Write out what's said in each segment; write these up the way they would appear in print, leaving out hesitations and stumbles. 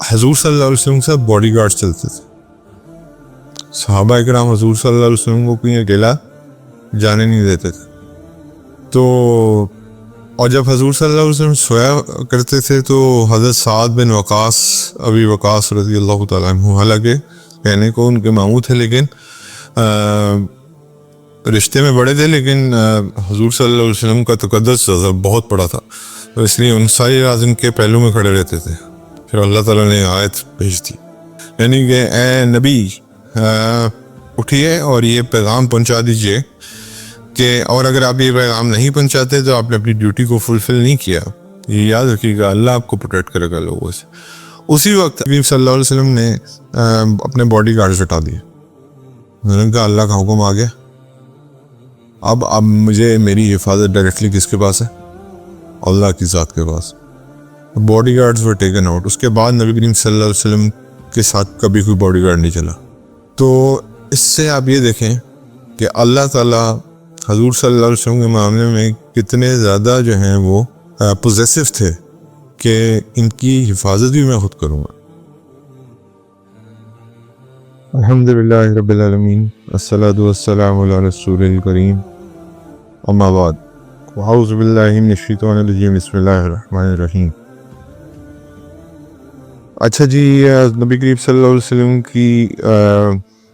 حضور صلی اللہ علیہ وسلم کے ساتھ باڈی گارڈ چلتے تھے. صحابہ اکرام حضور صلی اللہ علیہ وسلم کو کہیں اکیلا جانے نہیں دیتے تھے. تو اور جب حضور صلی اللہ علیہ وسلم سویا کرتے تھے تو حضرت سعد بن وقاص ابی وقاص رضی اللہ تعالیٰ عنہ، حالانکہ کہنے کو ان کے ماموں تھے لیکن رشتے میں بڑے تھے، لیکن حضور صلی اللہ علیہ وسلم کا تقدس بہت بڑا تھا، تو اس لیے ان ساری رات ان کے پہلو میں کھڑے رہتے تھے. پھر اللہ تعالیٰ نے آیت بھیج دی، یعنی کہ اے نبی اٹھیے اور یہ پیغام پہنچا دیجئے کہ، اور اگر آپ یہ پیغام نہیں پہنچاتے تو آپ نے اپنی ڈیوٹی کو فلفل نہیں کیا. یہ یاد رکھیے گا، اللہ آپ کو پروٹیکٹ کرے گا لوگوں سے. اسی وقت نبی صلی اللہ علیہ وسلم نے اپنے باڈی گارڈز ہٹا دیے. انہوں نے کہا اللہ کا حکم آ گیا، اب مجھے میری حفاظت ڈائریکٹلی کس کے پاس ہے؟ اللہ کی ذات کے پاس. Bodyguards were taken out. اس کے بعد نبی کریم صلی اللہ علیہ وسلم کے ساتھ کبھی کوئی باڈی گارڈ نہیں چلا. تو اس سے آپ یہ دیکھیں کہ اللہ تعالیٰ حضور صلی اللہ علیہ وسلم کے معاملے میں کتنے زیادہ جو ہیں وہ پوزیسو تھے کہ ان کی حفاظت بھی میں خود کروں گا. الحمدللہ رب العالمین، الصلاۃ والسلام علی رسول الکریم، اما بعد، اعوذ باللہ من الشیطان الرجیم، بسم اللہ الرحمن الرحیم. اچھا جی، نبی کریم صلی اللہ علیہ وسلم کی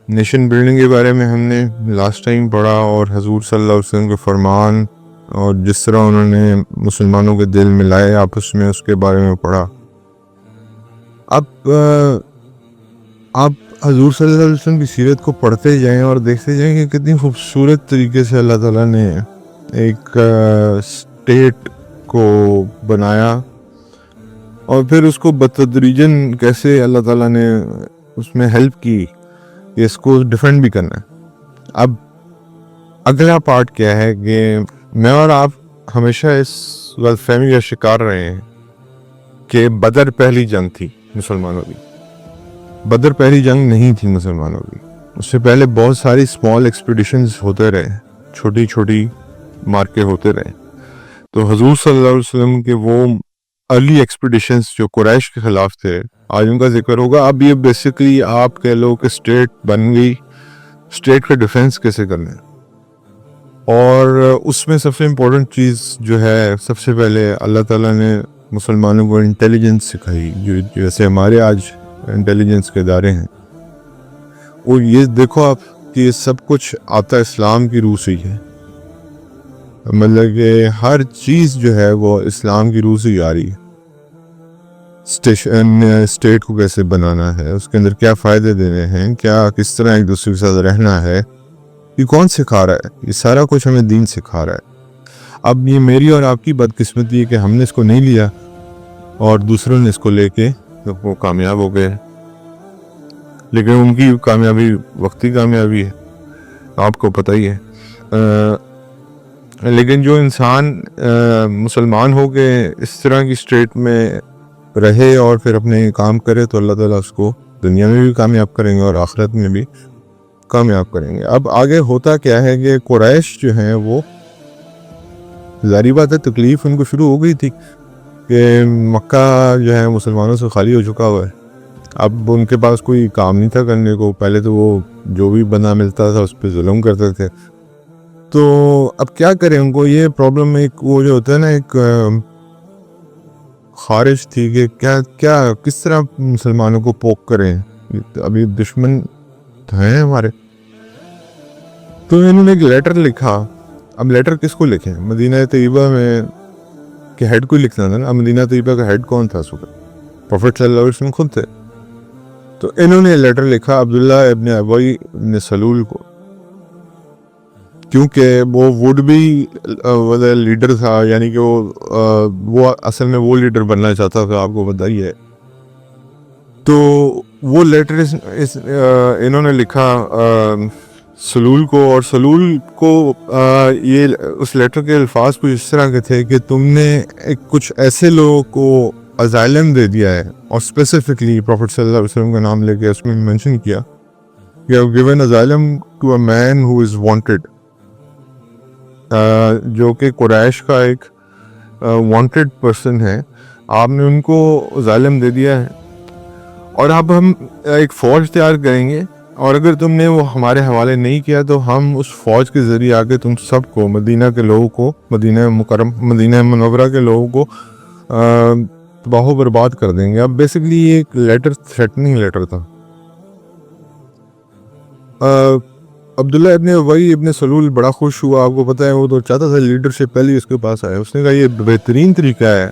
نیشن بلڈنگ کے بارے میں ہم نے لاسٹ ٹائم پڑھا، اور حضور صلی اللہ علیہ وسلم کے فرمان اور جس طرح انہوں نے مسلمانوں کے دل ملائے آپس میں، اس کے بارے میں پڑھا. اب آپ حضور صلی اللہ علیہ وسلم کی سیرت کو پڑھتے جائیں اور دیکھتے جائیں کہ کتنی خوبصورت طریقے سے اللہ تعالیٰ نے ایک اسٹیٹ کو بنایا، اور پھر اس کو بتدریجاً کیسے اللہ تعالیٰ نے اس میں ہیلپ کی کہ اس کو ڈیفینڈ بھی کرنا ہے. اب اگلا پارٹ کیا ہے کہ میں اور آپ ہمیشہ اس غلط فہمی کا شکار رہے ہیں کہ بدر پہلی جنگ تھی مسلمانوں کی. بدر پہلی جنگ نہیں تھی مسلمانوں کی. اس سے پہلے بہت ساری اسمال ایکسپیڈیشنز ہوتے رہے، چھوٹی چھوٹی مارکے ہوتے رہے. تو حضور صلی اللہ علیہ وسلم کے وہ ارلی ایکسپیڈیشنز جو قریش کے خلاف تھے، آج ان کا ذکر ہوگا. اب یہ بیسیکلی آپ کہہ لو کہ اسٹیٹ بن گئی، اسٹیٹ کا ڈیفینس کیسے کرنا ہے. اور اس میں سب سے امپورٹنٹ چیز جو ہے، سب سے پہلے اللہ تعالیٰ نے مسلمانوں کو انٹیلیجنس سکھائی، جو جیسے ہمارے آج انٹیلیجنس کے ادارے ہیں. اور یہ دیکھو آپ کہ یہ سب کچھ آتا اسلام کی روح سے ہی ہے. مطلب کہ ہر چیز جو ہے وہ اسلام کی روح سے ہی آ رہی ہے. اسٹیٹ کو کیسے بنانا ہے، اس کے اندر کیا فائدے دینے ہیں، کیا کس طرح ایک دوسرے کے ساتھ رہنا ہے، یہ کون سکھا رہا ہے؟ یہ سارا کچھ ہمیں دین سکھا رہا ہے. اب یہ میری اور آپ کی بدقسمتی ہے کہ ہم نے اس کو نہیں لیا اور دوسروں نے اس کو لے کے وہ کامیاب ہو گئے. لیکن ان کی کامیابی وقتی کامیابی ہے، آپ کو پتہ ہی ہے. لیکن جو انسان مسلمان ہو کے اس طرح کی اسٹیٹ میں رہے اور پھر اپنے کام کرے تو اللہ تعالیٰ اس کو دنیا میں بھی کامیاب کریں گے اور آخرت میں بھی کامیاب کریں گے. اب آگے ہوتا کیا ہے کہ قریش جو ہیں وہ، ظاہری بات ہے تکلیف ان کو شروع ہو گئی تھی کہ مکہ جو ہے مسلمانوں سے خالی ہو چکا ہوا ہے. اب ان کے پاس کوئی کام نہیں تھا کرنے کو. پہلے تو وہ جو بھی بندہ ملتا تھا اس پہ ظلم کرتے تھے. تو اب کیا کریں، ان کو یہ پرابلم ایک وہ جو ہوتا ہے نا، ایک خارج تھی کہ کیا کس طرح مسلمانوں کو پوک کریں. ابھی دشمن ہیں ہمارے. تو انہوں نے ایک لیٹر لکھا. اب لیٹر کس کو لکھیں؟ مدینہ طیبہ میں کہ ہیڈ کو لکھنا تھا نا. اب مدینہ طیبہ کا ہیڈ کون تھا؟ پروفیٹ صلی اللہ علیہ وسلم خود تھے. تو انہوں نے لیٹر لکھا عبداللہ ابن ابی ابن سلول کو، کیونکہ وہ وڈ بھی لیڈر تھا، یعنی کہ وہ اصل میں وہ لیڈر بننا چاہتا تھا، آپ کو پتہ ہی ہے. تو وہ لیٹر انہوں نے لکھا سلول کو، اور سلول کو یہ اس لیٹر کے الفاظ کچھ اس طرح کے تھے کہ تم نے کچھ ایسے لوگوں کو ازائلم دے دیا ہے، اور اسپیسیفکلی پروفیٹ صلی اللہ علیہ وسلم کا نام لے کے اس میں منشن کیا کہ I've given asylum to a man who is wanted، جو کہ قریش کا ایک وانٹڈ پرسن ہے. آپ نے ان کو ظالم دے دیا ہے. اور اب ہم ایک فوج تیار کریں گے، اور اگر تم نے وہ ہمارے حوالے نہیں کیا تو ہم اس فوج کے ذریعے آگے تم سب کو، مدینہ کے لوگوں کو، مدینہ منورہ کے لوگوں کو تباہ و برباد کر دیں گے. اب بیسکلی یہ ایک لیٹر، تھریٹننگ لیٹر تھا. عبداللہ ابن ابی ابن سلول بڑا خوش ہوا. آپ کو پتہ ہے وہ تو چاہتا تھا لیڈرشپ پہلے اس کے پاس آئے. اس نے کہا یہ بہترین طریقہ ہے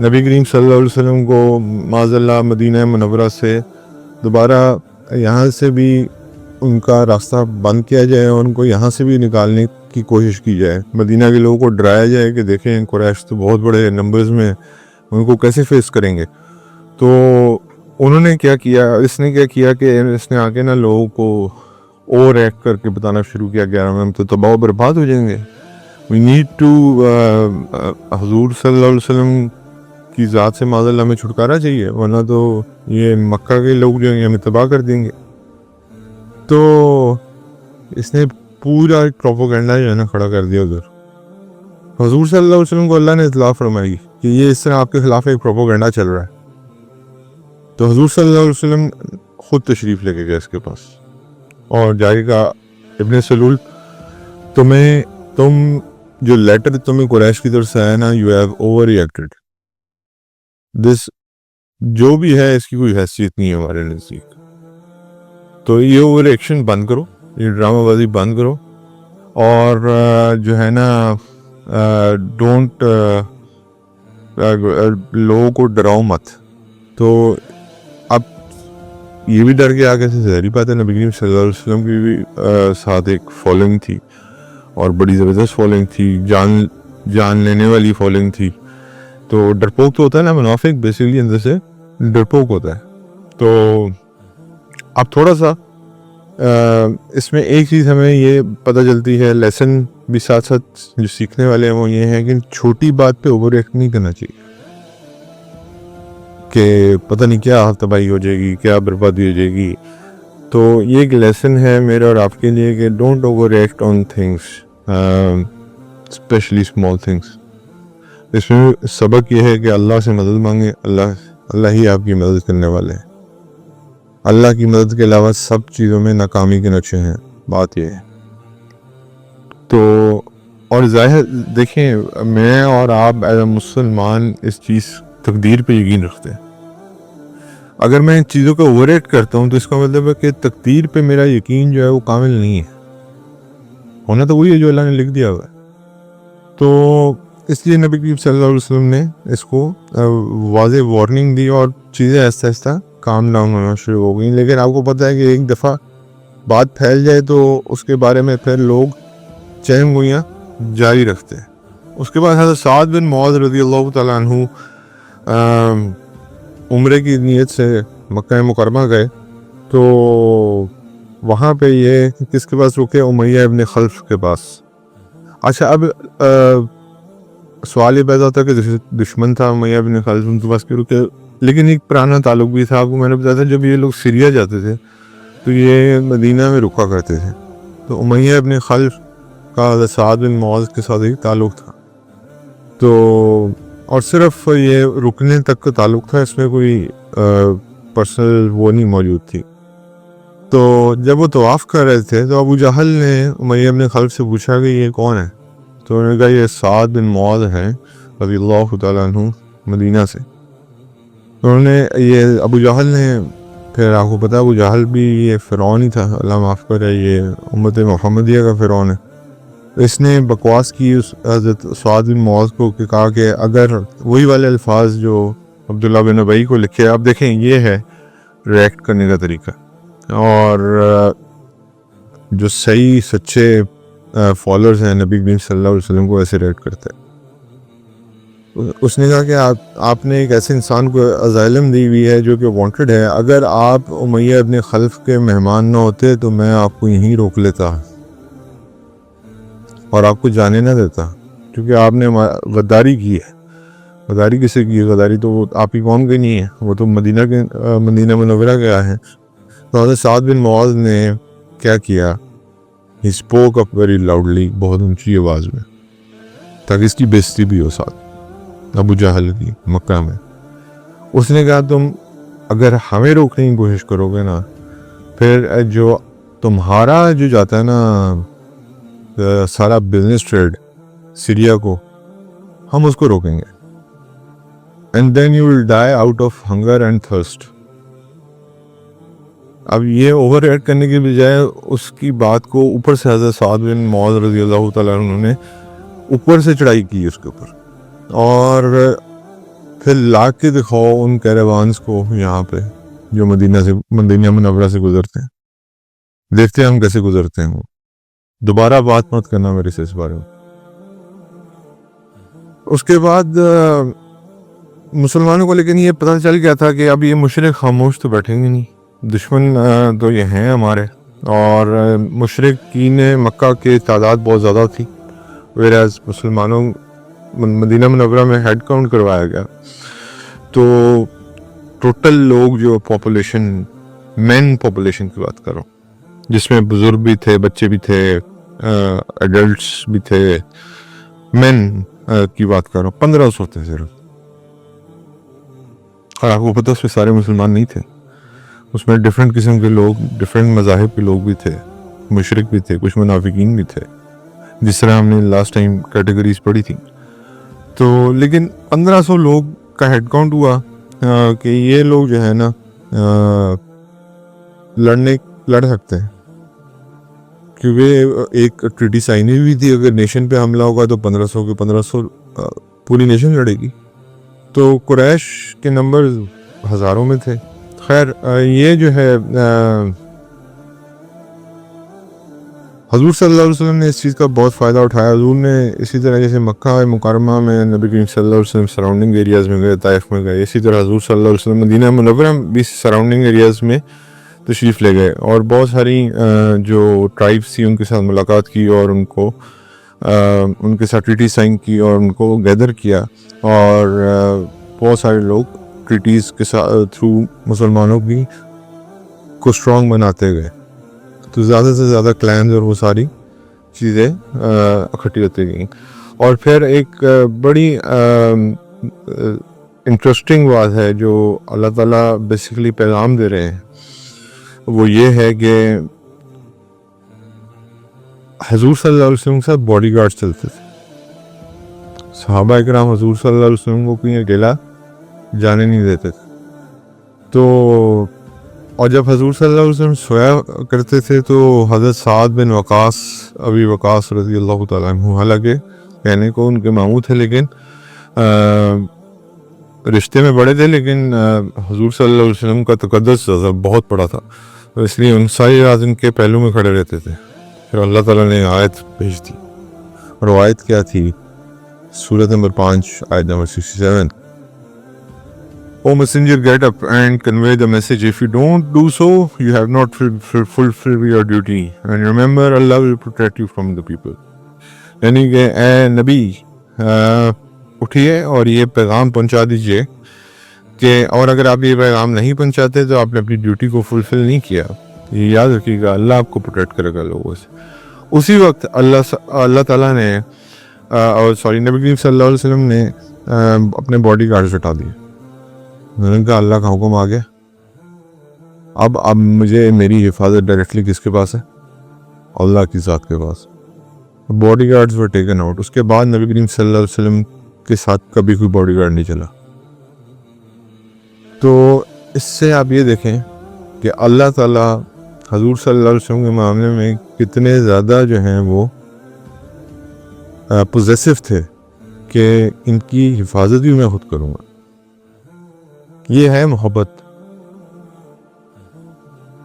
نبی کریم صلی اللہ علیہ وسلم کو معاذ اللہ مدینہ منورہ سے دوبارہ یہاں سے بھی ان کا راستہ بند کیا جائے، اور ان کو یہاں سے بھی نکالنے کی کوشش کی جائے. مدینہ کے لوگوں کو ڈرایا جائے کہ دیکھیں قریش تو بہت بڑے نمبرز میں، ان کو کیسے فیس کریں گے. تو انہوں نے کیا کیا، اس نے کیا کیا کہ اس نے آگے نا لوگوں کو اوور ایکٹ کر کے بتانا شروع کیا کہ ہم تو تباہ و برباد ہو جائیں گے. وی نیڈ ٹو حضور صلی اللہ علیہ وسلم کی ذات سے معاذ اللہ ہمیں چھٹکارا چاہیے، ورنہ تو یہ مکہ کے لوگ جو ہیں ہمیں تباہ کر دیں گے. تو اس نے پورا پروپیگنڈا جو ہے نا کھڑا کر دیا ادھر. حضور صلی اللہ علیہ وسلم کو اللہ نے اطلاع فرمائی کہ یہ اس طرح آپ کے خلاف ایک پروپیگنڈا چل رہا ہے. تو حضور صلی اللہ علیہ وسلم خود تشریف لے کے گئے اس کے پاس، اور جائے گا ابن سلول تم جو لیٹر تمہیں قریش کی طرف سے آیا نا، یو ہیو اوور ریئیکٹڈ دس، جو بھی ہے اس کی کوئی حیثیت نہیں ہے ہمارے نزدیک. تو یہ اوور ایکشن بند کرو، یہ ڈرامہ بازی بند کرو، اور جو ہے نا ڈونٹ لوگوں کو ڈراؤ مت. تو اب یہ بھی ڈر کے آگے سے ظاہری بات ہے نبی کریم صلی اللہ علیہ وسلم کی بھی ساتھ ایک فالوئنگ تھی، اور بڑی زبردست فالوئنگ تھی، جان لینے والی فالوئنگ تھی. تو ڈرپوک تو ہوتا ہے نا، منافق بیسیکلی اندر سے ڈرپوک ہوتا ہے. تو اب تھوڑا سا اس میں ایک چیز ہمیں یہ پتہ چلتی ہے، لیسن بھی ساتھ ساتھ جو سیکھنے والے ہیں وہ یہ ہے کہ چھوٹی بات پہ اوور ایکٹ نہیں کرنا چاہیے کہ پتہ نہیں کیا تباہی ہو جائے گی، کیا بربادی ہو جائے گی. تو یہ ایک لیسن ہے میرا اور آپ کے لیے کہ don't overact on things, especially small things. اس میں سبق یہ ہے کہ اللہ سے مدد مانگے، اللہ ہی آپ کی مدد کرنے والے ہیں. اللہ کی مدد کے علاوہ سب چیزوں میں ناکامی کے نقشے ہیں. بات یہ ہے. تو اور ظاہر دیکھیں، میں اور آپ ایز اے مسلمان اس چیز تقدیر پہ یقین رکھتے ہیں. اگر میں ان چیزوں کو اوور ایکٹ کرتا ہوں تو اس کا مطلب ہے کہ تقدیر پہ میرا یقین جو ہے وہ کامل نہیں ہے. ہونا تو وہی ہے جو اللہ نے لکھ دیا ہوا ہے. تو اس لیے نبی کریم صلی اللہ علیہ وسلم نے اس کو واضح وارننگ دی، اور چیزیں آہستہ آہستہ کام ڈاؤن ہونا شروع ہو گئیں. لیکن آپ کو پتہ ہے کہ ایک دفعہ بات پھیل جائے تو اس کے بارے میں پھر لوگ چہم گوئیاں جاری رکھتے ہیں. اس کے بعد حضرت سعد بن معاذ رضی اللہ تعالیٰ عنہ عمرے کی نیت سے مکہ مکرمہ گئے. تو وہاں پہ یہ کس کے پاس رکے؟ امیہ ابن خلف کے پاس. اچھا، اب سوال یہ پیدا ہوتا ہے کہ دشمن تھا امیہ ابن خلف ان کے پاس کیوں رکے؟ لیکن ایک پرانا تعلق بھی تھا. آپ کو میں نے بتایا تھا جب یہ لوگ سیریا جاتے تھے تو یہ مدینہ میں رکا کرتے تھے. تو امیہ ابن خلف کا حضرت سعد بن معاذ کے ساتھ ایک تعلق تھا. تو اور صرف یہ رکنے تک کا تعلق تھا، اس میں کوئی پرسنل وہ نہیں موجود تھی. تو جب وہ طواف کر رہے تھے تو ابو جہل نے امیہ ابن خلف سے پوچھا کہ یہ کون ہے؟ تو انہوں نے کہا یہ سعد بن معاذ ہیں رضی اللہ تعالیٰ عنہ مدینہ سے. انہوں نے یہ ابو جہل نے، پھر آپ کو پتا ابو جہل بھی یہ فرعون ہی تھا، اللہ معاف کرے، یہ امت محمدیہ کا فرعون ہے. اس نے بکواس کی اس حضرت سعد بن معاذ کو کہ کہا کہ اگر وہی والے الفاظ جو عبداللہ بن ابی کو لکھے، آپ دیکھیں یہ ہے ریئیکٹ کرنے کا طریقہ. اور جو صحیح سچے فالوورز ہیں نبی کریم صلی اللہ علیہ وسلم کو ایسے ریئیکٹ کرتے ہیں. اس نے کہا کہ آپ نے ایک ایسے انسان کو اسائلم دی ہوئی ہے جو کہ وانٹڈ ہے. اگر آپ امیہ ابن خلف کے مہمان نہ ہوتے تو میں آپ کو یہیں روک لیتا اور آپ کو جانے نہ دیتا، کیونکہ آپ نے غداری کی ہے. غداری کسے کی ہے؟ غداری تو وہ آپ ہی قوم کے نہیں ہے، وہ تو مدینہ منورہ کے آئے ہیں. تو حضرت سعد بن معاذ نے کیا کیا؟ He spoke up very loudly, بہت اونچی آواز میں، تاکہ اس کی بےزتی بھی ہو ساتھ ابو جہل کی مکہ میں. اس نے کہا تم اگر ہمیں روکنے کی کوشش کرو گے نا، پھر جو تمہارا جو جاتا ہے نا سارا بزنس ٹریڈ سیریا کو، ہم اس کو روکیں گے. And then you will die out of hunger and thirst. اب یہ اوور ایڈ کرنے کی بجائے اس کی بات کو اوپر سے حضرت سعد بن معاذ رضی اللہ تعالیٰ عنہ نے اوپر سے چڑھائی کی اس کے اوپر، اور پھر لا کے دکھاؤ ان کیراوانز کو یہاں پہ جو مدینہ منورہ سے گزرتے ہیں. دیکھتے ہیں ہم کیسے گزرتے ہیں. وہ دوبارہ بات مت کرنا میرے سے اس بارے میں. اس کے بعد مسلمانوں کو لیکن یہ پتہ چل گیا تھا کہ اب یہ مشرک خاموش تو بیٹھیں گے نہیں، دشمن تو یہ ہیں ہمارے. اور مشرکین مکہ کے تعداد بہت زیادہ تھی، ویراز مسلمانوں مدینہ منورہ میں ہیڈ کاؤنٹ کروایا گیا تو ٹوٹل لوگ جو پاپولیشن، مین پاپولیشن کی بات کر رہا ہوں، جس میں بزرگ بھی تھے، بچے بھی تھے، ایڈلٹس بھی تھے، مین کی بات کر رہا ہوں، 1500 تھے صرف. اور آپ کو پتہ اس میں سارے مسلمان نہیں تھے، اس میں ڈفرینٹ قسم کے لوگ، ڈفرینٹ مذاہب کے لوگ بھی تھے، مشرک بھی تھے، کچھ منافقین بھی تھے، جس طرح ہم نے لاسٹ ٹائم کیٹیگریز پڑھی تھی. تو لیکن 1500 لوگ کا ہیڈ کاؤنٹ ہوا کہ یہ لوگ جو ہے نا لڑ سکتے ہیں، کیونکہ ایک ٹریٹی سائن ہوئی تھی اگر نیشن پہ حملہ ہوگا تو 1500 کے 1500 پوری نیشن لڑے گی. تو قریش کے نمبر ہزاروں میں تھے. خیر یہ جو ہے حضور صلی اللہ علیہ وسلم نے اس چیز کا بہت فائدہ اٹھایا. حضور نے اسی طرح جیسے مکہ مکرمہ میں نبی کریم صلی اللہ علیہ وسلم سراؤنڈنگ ایریاز میں گئے، طائف میں گئے، اسی طرح حضور صلی اللہ علیہ وسلم مدینہ منورہ بھی سراؤنڈنگ ایریاز میں تشریف لے گئے اور بہت ساری جو ٹرائبس تھی ان کے ساتھ ملاقات کی اور ان کے ساتھ ٹریٹی سائن کی اور ان کو گیدر کیا. اور بہت سارے لوگ ٹریٹیز کے تھرو مسلمانوں کی کو اسٹرانگ بناتے گئے. تو زیادہ سے زیادہ کلینز اور وہ ساری چیزیں اکٹھی ہوتی گئیں. اور پھر ایک بڑی انٹرسٹنگ بات ہے جو اللہ تعالیٰ بیسیکلی پیغام دے رہے ہیں، وہ یہ ہے کہ حضور صلی اللہ علیہ وسلم کے ساتھ باڈی گارڈ چلتے تھے. صحابہ اکرام حضور صلی اللہ علیہ وسلم کو کہیں اکیلا جانے نہیں دیتے تھے. تو اور جب حضور صلی اللہ علیہ وسلم سویا کرتے تھے تو حضرت سعد بن وقاص، ابی وقاص رضی اللہ تعالیٰ عنہ، حالانکہ کہنے کو ان کے ماموں تھے لیکن رشتے میں بڑے تھے، لیکن حضور صلی اللہ علیہ وسلم کا تقدس بہت بڑا تھا، تو اس لیے ان ساری رات ان کے پہلو میں کھڑے رہتے تھے. پھر اللہ تعالیٰ نے آیت بھیج دی، اور آیت کیا تھی؟ سورۃ نمبر 5 آیت number 67. O messenger, get up and convey the message. If you don't do so, you have not fulfilled your duty. And remember, Allah will protect you from the people. یعنی کہ اے نبی اٹھیے اور یہ پیغام پہنچا دیجئے کہ، اور اگر آپ یہ پیغام نہیں پہنچاتے تو آپ نے اپنی ڈیوٹی کو فلفل نہیں کیا. یہ یاد رکھیے گا، اللہ آپ کو پروٹیکٹ کرے گا لوگوں سے. اسی وقت اللہ تعالیٰ نے نبی کریم صلی اللہ علیہ وسلم نے اپنے باڈی گارڈز ہٹا دیے. انہوں نے کہا اللہ کا حکم آ گیا، اب مجھے میری حفاظت ڈائریکٹلی کس کے پاس ہے؟ اللہ کی ذات کے پاس. Bodyguards were taken out. اس کے بعد نبی کریم صلی اللہ علیہ وسلم کے ساتھ کبھی کوئی باڈی گارڈ نہیں چلا. تو اس سے آپ یہ دیکھیں کہ اللہ تعالیٰ حضور صلی اللہ علیہ وسلم کے معاملے میں کتنے زیادہ جو ہیں وہ پوزیسو تھے کہ ان کی حفاظت بھی میں خود کروں گا. یہ ہے محبت.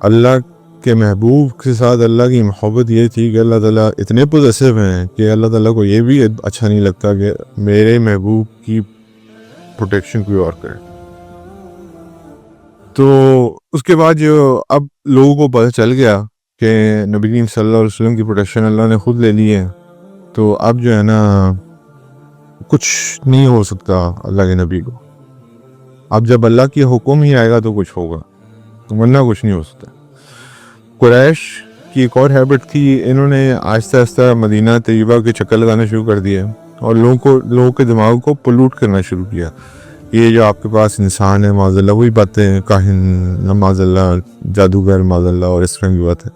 اللہ کے محبوب کے ساتھ اللہ کی محبت یہ تھی کہ اللہ تعالیٰ اتنے پوزیسو ہیں کہ اللہ تعالیٰ کو یہ بھی اچھا نہیں لگتا کہ میرے محبوب کی پروٹیکشن کوئی اور کرے. تو اس کے بعد جو اب لوگوں کو پتہ چل گیا کہ نبی کریم صلی اللہ علیہ وسلم کی پروٹیکشن اللہ نے خود لے لی ہے، تو اب جو ہے نا کچھ نہیں ہو سکتا اللہ کے نبی کو. اب جب اللہ کی حکم ہی آئے گا تو کچھ ہوگا، ورنہ کچھ نہیں ہو سکتا. قریش کی ایک اور ہیبٹ تھی، انہوں نے آہستہ آہستہ مدینہ طیبہ کے چکر لگانا شروع کر دیا اور لوگوں کے دماغ کو پولوٹ کرنا شروع کیا یہ جو آپ کے پاس انسان ہے معاذ اللہ وہی باتیں کاہن معاذ اللہ جادوگر معاذ اللہ اور اس طرح کی باتیں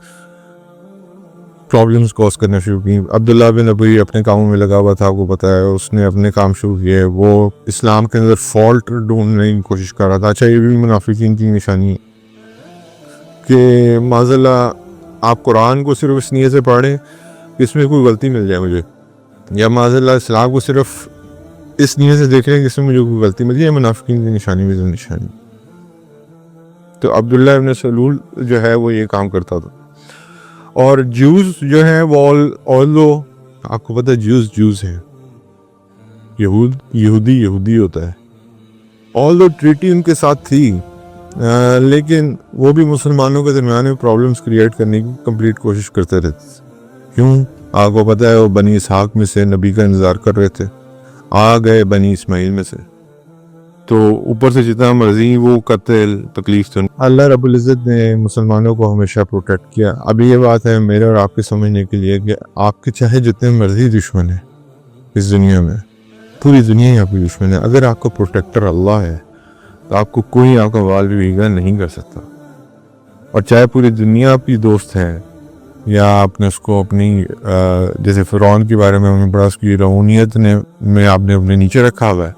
پرابلمس کوز کرنا شروع کی. عبداللہ بن ابی اپنے کاموں میں لگا ہوا تھا, آپ کو پتہ ہے, اس نے اپنے کام شروع کیے, وہ اسلام کے اندر فالٹ ڈھونڈنے کی کوشش کر رہا تھا. اچھا یہ بھی منافقین کی نشانی ہے کہ معاذ اللہ آپ قرآن کو صرف اس نیت سے پڑھیں کہ اس میں کوئی غلطی مل جائے مجھے, یا معاذ اللہ اسلام کو صرف اس نیت سے دیکھ رہے ہیں کہ اس میں مجھے کوئی غلطی مل جائے. منافقین کی نشانی بھی نشانی. تو عبداللہ ابن سلول جو ہے وہ یہ کام کرتا تھا. اور جوز جو ہے وہ آلدو آپ کو پتہ ہے جوز ہے, یہودی ہوتا ہے. آلدو ٹریٹی ان کے ساتھ تھی, لیکن وہ بھی مسلمانوں کے درمیان میں پرابلمس کریٹ کرنے کی کمپلیٹ کوشش کرتے رہتے. کیوں؟ آپ کو پتہ ہے وہ بنی اسحاق میں سے نبی کا انتظار کر رہے تھے, آ گئے بنی اسماعیل میں سے, تو اوپر سے جتنا مرضی وہ قتل تکلیف تو اللہ رب العزت نے مسلمانوں کو ہمیشہ پروٹیکٹ کیا. ابھی یہ بات ہے میرے اور آپ کے سمجھنے کے لیے کہ آپ کے چاہے جتنے مرضی دشمن ہیں اس دنیا میں, پوری دنیا ہی آپ کی دشمن ہے, اگر آپ کا پروٹیکٹر اللہ ہے تو آپ کو کوئی آپ کا وال بھی بھیگا نہیں کر سکتا. اور چاہے پوری دنیا آپ کی دوست ہے, یا آپ نے اس کو اپنی جیسے فرعون کے بارے میں ہمیں بڑا اس کی رعونیت میں آپ نے اپنے نیچے رکھا ہوا ہے,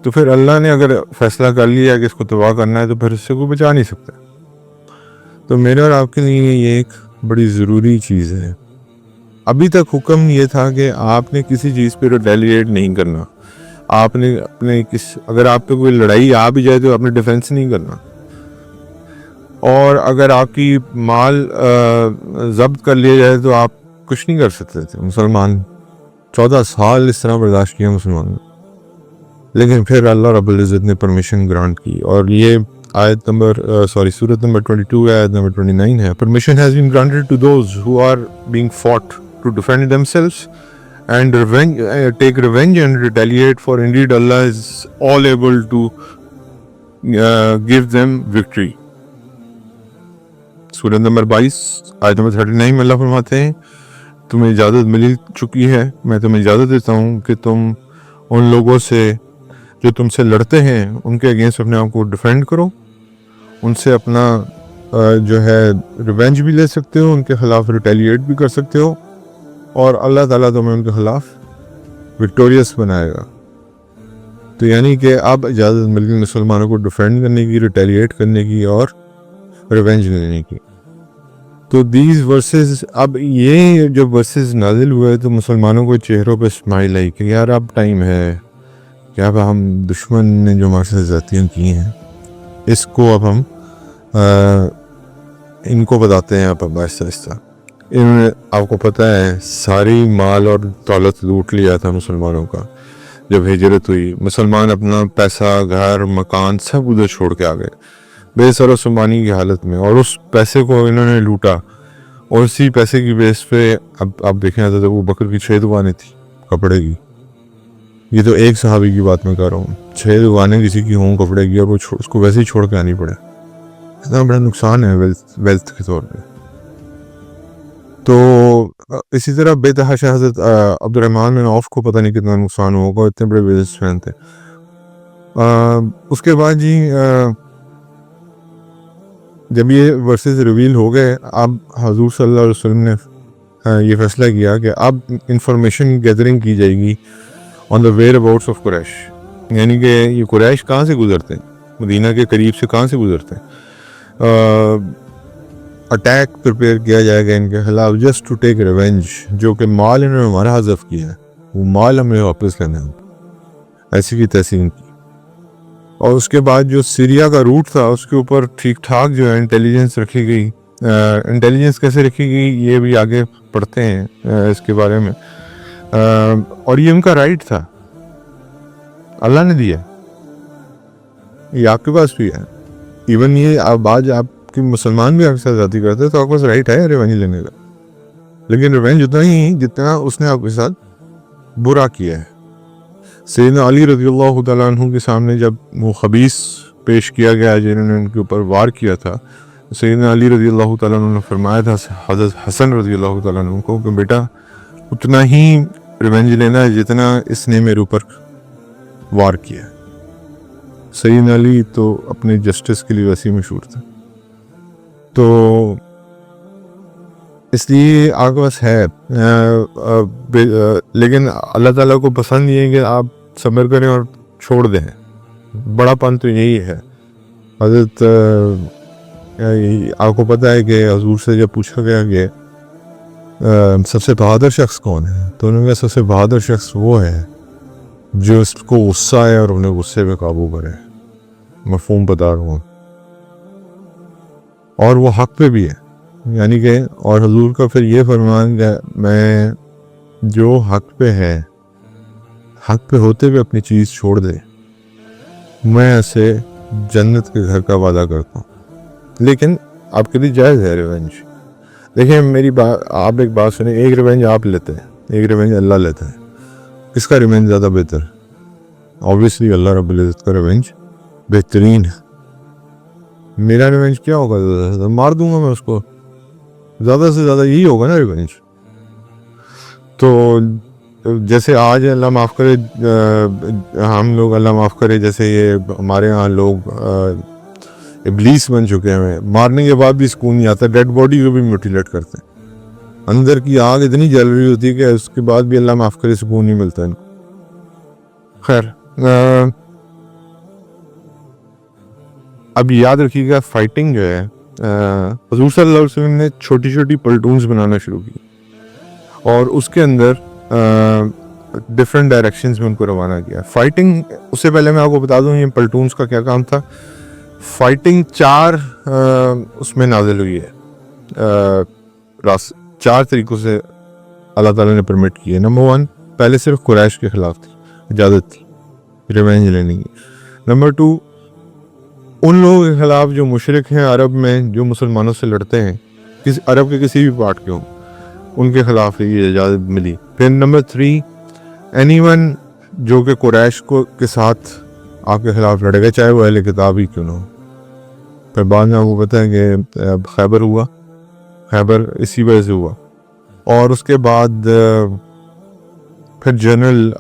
تو پھر اللہ نے اگر فیصلہ کر لیا کہ اس کو تباہ کرنا ہے تو پھر اس سے کوئی بچا نہیں سکتا. تو میرے اور آپ کے لیے یہ ایک بڑی ضروری چیز ہے. ابھی تک حکم یہ تھا کہ آپ نے کسی چیز پہ ریٹیلیٹ نہیں کرنا. آپ نے اپنے اگر آپ پہ کوئی لڑائی آ بھی جائے تو آپ نے ڈیفینس نہیں کرنا. اور اگر آپ کی مال ضبط کر لیا جائے تو آپ کچھ نہیں کر سکتے تھے. مسلمان 14 سال اس طرح برداشت کیا مسلمان, لیکن پھر اللہ رب العزت نے پرمیشن گرانٹ کی. اور یہ آیت نمبر سورت نمبر 22 آیت نمبر 29 ہے. Permission has been granted to those who are being fought to defend themselves and take revenge and retaliate, for indeed Allah is all able to give them victory. سورت number 22 آیت number 39 میں اللہ فرماتے ہیں تمہیں اجازت مل چکی ہے, میں تمہیں اجازت دیتا ہوں کہ تم ان لوگوں سے جو تم سے لڑتے ہیں ان کے اگینسٹ اپنے آپ کو ڈیفینڈ کرو, ان سے اپنا جو ہے ریونج بھی لے سکتے ہو, ان کے خلاف ریٹیلیٹ بھی کر سکتے ہو, اور اللہ تعالیٰ تمہیں ان کے خلاف وکٹوریس بنائے گا. تو یعنی کہ اب اجازت مل گئی مسلمانوں کو ڈیفینڈ کرنے کی, ریٹیلیٹ کرنے کی اور ریونج لینے کی. تو دیز ورسز, اب یہ جب ورسز نازل ہوئے تو مسلمانوں کو چہروں پہ اسمائل آئی کہ یار اب ٹائم ہے کہ اب ہم دشمن نے جو ہمارے ساتھ زیادتیاں کی ہیں اس کو اب ہم ان کو بتاتے ہیں. اب آہستہ آہستہ انہوں نے آپ کو پتہ ہے ساری مال اور دولت لوٹ لیا تھا مسلمانوں کا جب ہجرت ہوئی. مسلمان اپنا پیسہ, گھر, مکان سب ادھر چھوڑ کے آ گئے بے سر و سامانی کی حالت میں, اور اس پیسے کو انہوں نے لوٹا. اور اسی پیسے کی بیس پہ اب آپ دیکھیں آتا تھا وہ بکر کی 6 دکانیں تھیں کپڑے کی. یہ تو ایک صحابی کی بات میں کر رہا ہوں, 6 دکانیں کسی کی ہوں کپڑے کی, اور وہ اس کو ویسے ہی چھوڑ کے آنی پڑے. اتنا بڑا نقصان ہے ویلتھ کے طور پہ. تو اسی طرح بے تحاشا حضرت عبد الرحمن بن عوف کو پتہ نہیں کتنا نقصان ہوگا, اتنے بڑے بزنس مین تھے. اس کے بعد جی جب یہ ورسز ریویل ہو گئے, اب حضور صلی اللہ علیہ وسلم نے یہ فیصلہ کیا کہ اب انفارمیشن گیدرنگ کی جائے گی آن دا ویئر اباؤٹس آف قریش. یعنی کہ یہ قریش کہاں سے گزرتے ہیں, مدینہ کے قریب سے کہاں سے گزرتے ہیں. اٹیک پریپیئر کیا جائے گا ان کے خلاف جسٹ ٹو ٹیک ریونج. جو کہ مال انہوں نے ہمارا حذف کیا ہے وہ مال ہمیں واپس لینا ہے, ایسی کی تیسی ان کی. اور اس کے بعد جو سیریا کا روٹ تھا اس کے اوپر ٹھیک ٹھاک جو ہے انٹیلیجنس رکھی گئی. انٹیلیجنس کیسے رکھی گئی یہ بھی آگے پڑھتے ہیں اس کے بارے میں. اور یہ ان کا رائٹ تھا, اللہ نے دیا, یہ آپ کے پاس بھی ہے. ایون یہ اب آج آپ کے مسلمان بھی آپ کے ساتھ زیادتی کرتے ہیں تو آپ کے پاس رائٹ ہے ریونج لینے کا, لیکن ریونج اتنا ہی جتنا اس نے آپ کے ساتھ برا کیا ہے. سیدنا علی رضی اللہ تعالیٰ عنہ کے سامنے جب وہ خبیث پیش کیا گیا جنہوں نے ان کے اوپر وار کیا تھا, سیدنا علی رضی اللہ تعالیٰ عنہ نے فرمایا تھا حضرت حسن رضی اللہ تعالیٰ عنہ کو کہ بیٹا اتنا ہی ریونج لینا ہے جتنا اس نے میرے اوپر وار کیا. سیدنا علی تو اپنے جسٹس کے لیے ویسے ہی مشہور تھا. تو اس لیے آپ کے پاس ہے, لیکن اللہ تعالیٰ کو پسند یہ ہے کہ آپ صبر کریں اور چھوڑ دیں. بڑا پن تو یہی ہے. حضرت آپ کو پتہ ہے کہ حضور سے جب پوچھا گیا کہ سب سے بہادر شخص کون ہے, تو انہوں نے کہا سب سے بہادر شخص وہ ہے جو اس کو غصہ ہے اور انہیں غصے پہ قابو کرے. مفہوم بتا رہا ہوں, اور وہ حق پہ بھی ہے. یعنی کہ اور حضور کا پھر یہ فرمان کہ میں جو حق پہ ہے, حق پہ ہوتے ہوئے اپنی چیز چھوڑ دے, میں اسے جنت کے گھر کا وعدہ کرتا ہوں. لیکن آپ کے لیے جائز ہے ریونج. دیکھیں میری بات, آپ ایک بات سنیں, ایک ریونج آپ لیتے ہیں, ایک ریونج اللہ لیتا ہے. کس کا ریونج زیادہ بہتر ہے؟ اوبیسلی اللہ رب العزت کا ریونج بہترین ہے. میرا ریونج کیا ہوگا؟ مار دوں گا میں اس کو, زیادہ سے زیادہ یہی ہوگا نا ریونج. تو جیسے آج اللہ معاف کرے, ہم لوگ اللہ معاف کرے جیسے یہ ہمارے ہاں لوگ ابلیس بن چکے ہیں, مارنے کے بعد بھی سکون نہیں آتا, ڈیڈ باڈی کو بھی میوٹیلیٹ کرتے ہیں. اندر کی آگ اتنی جل رہی ہوتی ہے کہ اس کے بعد بھی اللہ معاف کرے سکون نہیں ملتا ان کو. خیر, اب یاد رکھیے گا فائٹنگ جو ہے, حضور صلی اللہ علیہ وسلم نے چھوٹی چھوٹی پلٹونز بنانا شروع کی اور اس کے اندر ڈفرینٹ ڈائریکشنز میں ان کو روانہ کیا. فائٹنگ, اس سے پہلے میں آپ کو بتا دوں یہ پلٹونز کا کیا کام تھا. فائٹنگ 4 اس میں نازل ہوئی ہے, 4 طریقوں سے اللہ تعالیٰ نے پرمٹ کی ہے. نمبر 1, پہلے صرف قریش کے خلاف تھی, اجازت تھی ریونج لینے کی. نمبر 2, ان لوگوں کے خلاف جو مشرک ہیں عرب میں, جو مسلمانوں سے لڑتے ہیں, عرب کے کسی بھی پارٹ کے ہوں, ان کے خلاف یہ اجازت ملی. پھر نمبر 3, اینی ون جو کہ قریش کے ساتھ آپ کے خلاف لڑے گا, چاہے وہ اہل کتاب ہی کیوں نہ ہو. پھر بعد میں آپ کو پتہ ہے کہ خیبر ہوا, خیبر اسی وجہ سے ہوا. اور اس کے بعد پھر جنرل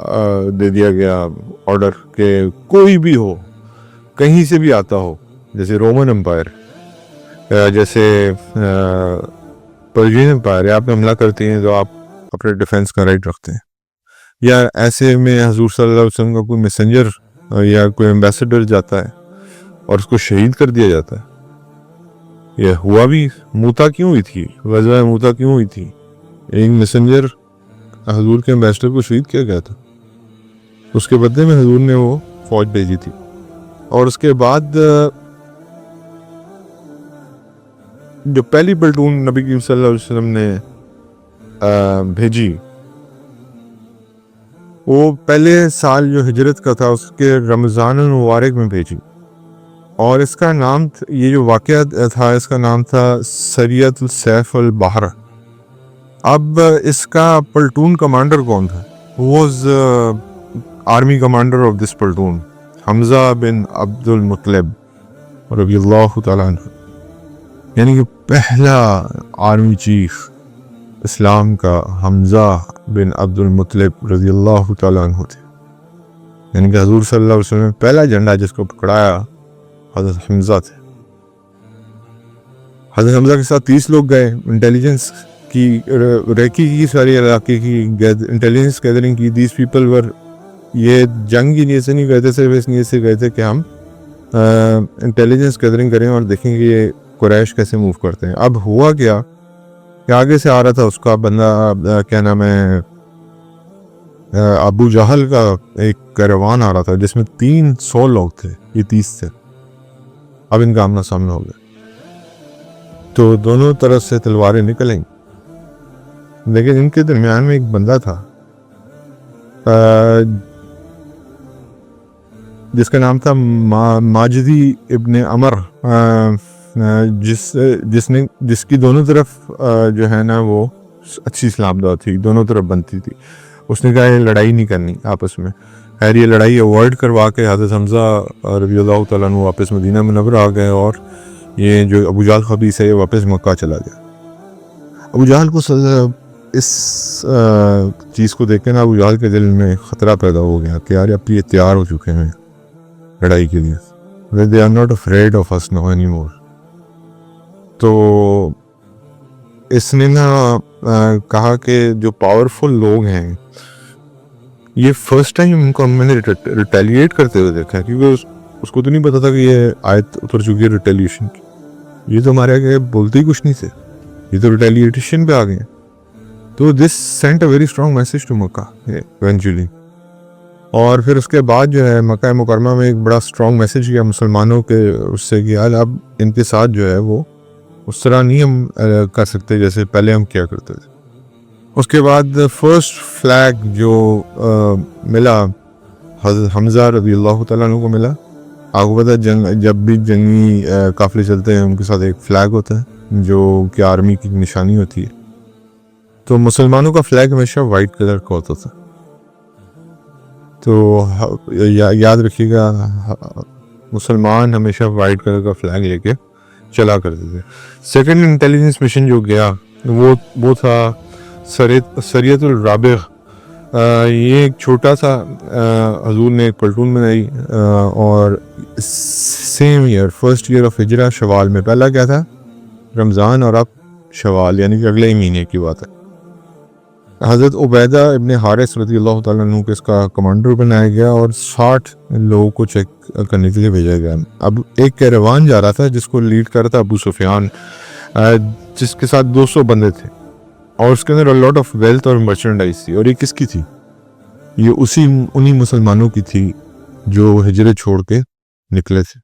دے دیا گیا آرڈر کہ کوئی بھی ہو, کہیں سے بھی آتا ہو, جیسے رومن امپائر, جیسے پرشین امپائر, یا آپ پہ حملہ کرتے ہیں تو آپ اپنے ڈیفنس کا رائٹ رکھتے ہیں. یا ایسے میں حضور صلی اللہ علیہ وسلم کا کوئی میسنجر یا کوئی ایمبیسڈر جاتا ہے اور اس کو شہید کر دیا جاتا ہے. یہ ہوا بھی. موتا کیوں ہوئی تھی, غزوہ موتا کیوں ہوئی تھی؟ ایک میسنجر حضور کے ایمبیسڈر کو شہید کیا گیا تھا, اس کے بدلے میں حضور نے وہ فوج بھیجی تھی. اور اس کے بعد جو پہلی پلٹون نبی کریم صلی اللہ علیہ وسلم نے بھیجی, وہ پہلے سال جو ہجرت کا تھا اس کے رمضان المبارک میں بھیجی. اور اس کا نام, یہ جو واقعہ تھا, اس کا نام تھا سریت السیف البحر. اب اس کا پلٹون کمانڈر کون تھا؟ Was army commander of this platoon Hamza bin Abd al Muttalib رضی اللہ تعالیٰ عنہ. یعنی کہ پہلا آرمی چیف اسلام کا حمزہ بن عبد المطلب رضی اللہ تعالیٰ عنہ تھے. یعنی کہ حضور صلی اللہ علیہ وسلم پہلا جھنڈا جس کو پکڑایا حضرت حمزہ تھے. حضرت حمزہ کے ساتھ 30 لوگ گئے, انٹیلیجنس کی ریکی کی, ساری علاقے کی انٹیلیجنس گیدرنگ کی. دیز پیپل ور, یہ جنگ کی نیت سے نہیں گئے تھے, صرف اس نیت سے گئے تھے کہ ہم انٹیلیجنس گیدرنگ کریں اور دیکھیں کہ یہ قریش کیسے موو کرتے ہیں. اب ہوا کیا کہ آگے سے آ رہا تھا اس کا بندہ, کیا نام ہے, ابو جہل کا ایک کیروان آ رہا تھا جس میں 300 لوگ تھے, یہ 30 تھے. اب ان کا آمنا سامنا ہو گیا تو دونوں طرف سے تلواریں نکلیں, لیکن ان کے درمیان میں ایک بندہ تھا جس کا نام تھا ماجدی ابن عمر, جس کی دونوں طرف جو ہے نا وہ اچھی اسلام دعوت تھی, دونوں طرف بنتی تھی. اس نے کہا یہ لڑائی نہیں کرنی آپس میں. خیر یہ لڑائی اوائڈ کروا کے حضرت حمزہ رضی اللہ تعالیٰ عنہ واپس مدینہ منورہ آ گئے, اور یہ جو ابو جہل خبیث ہے یہ واپس مکہ چلا گیا. ابو جہل کو اس چیز کو دیکھ کے نا ابو جہل کے دل میں خطرہ پیدا ہو گیا کہ یار اب یہ تیار ہو چکے ہیں, لڑائی کے لیے. They are not afraid of us no anymore. تو اس نے نا کہا کہ جو پاورفل لوگ ہیں یہ فرسٹ ٹائم میں نے ریٹیلیٹ کرتے ہوئے دیکھا ہے, کیونکہ اس کو تو نہیں پتا تھا کہ یہ آیت اتر چکی ہے ریٹیلیشن کی. یہ تو ہمارے آگے بولتے ہی کچھ نہیں تھے, یہ تو ریٹیلیشن پہ آ گئے. تو this sent a very strong message to Mecca eventually. اور پھر اس کے بعد جو ہے مکہ مکرمہ میں ایک بڑا اسٹرانگ میسج کیا مسلمانوں کے اس سے کہ یار اب ان کے ساتھ جو ہے وہ اس طرح نہیں ہم کر سکتے جیسے پہلے ہم کیا کرتے تھے. اس کے بعد فرسٹ فلیگ جو ملا حضرت حمزہ رضی اللہ تعالیٰ عنہ کو ملا. آپ کو پتہ جنگ جب بھی جنگی قافلے چلتے ہیں ان کے ساتھ ایک فلیگ ہوتا ہے جو کہ آرمی کی نشانی ہوتی ہے. تو مسلمانوں کا فلیگ ہمیشہ وائٹ کلر کا ہوتا تھا. تو یاد رکھیے گا مسلمان ہمیشہ وائٹ کلر کا فلیگ لے کے چلا کرتے تھے. سیکنڈ انٹیلیجنس مشن جو گیا وہ تھا سریت الرابغ. یہ ایک چھوٹا سا حضور نے ایک پلٹون بنائی اور same year first year of Hijra شوال میں. پہلا کیا تھا رمضان اور اب شوال یعنی کہ اگلے ہی مہینے کی بات ہے. حضرت عبیدہ ابن حارث رضی اللہ تعالیٰ عنہ کو اس کا کمانڈر بنایا گیا اور 60 لوگوں کو چیک کرنے کے لیے بھیجا گیا. اب ایک کیروان جا رہا تھا جس کو لیڈ کر رہا تھا ابو سفیان, جس کے ساتھ 200 بندے تھے اور اس کے اندر لاٹ آف ویلتھ اور مرچنڈائز تھی. اور یہ کس کی تھی؟ یہ انہی مسلمانوں کی تھی جو ہجرت چھوڑ کے نکلے تھے.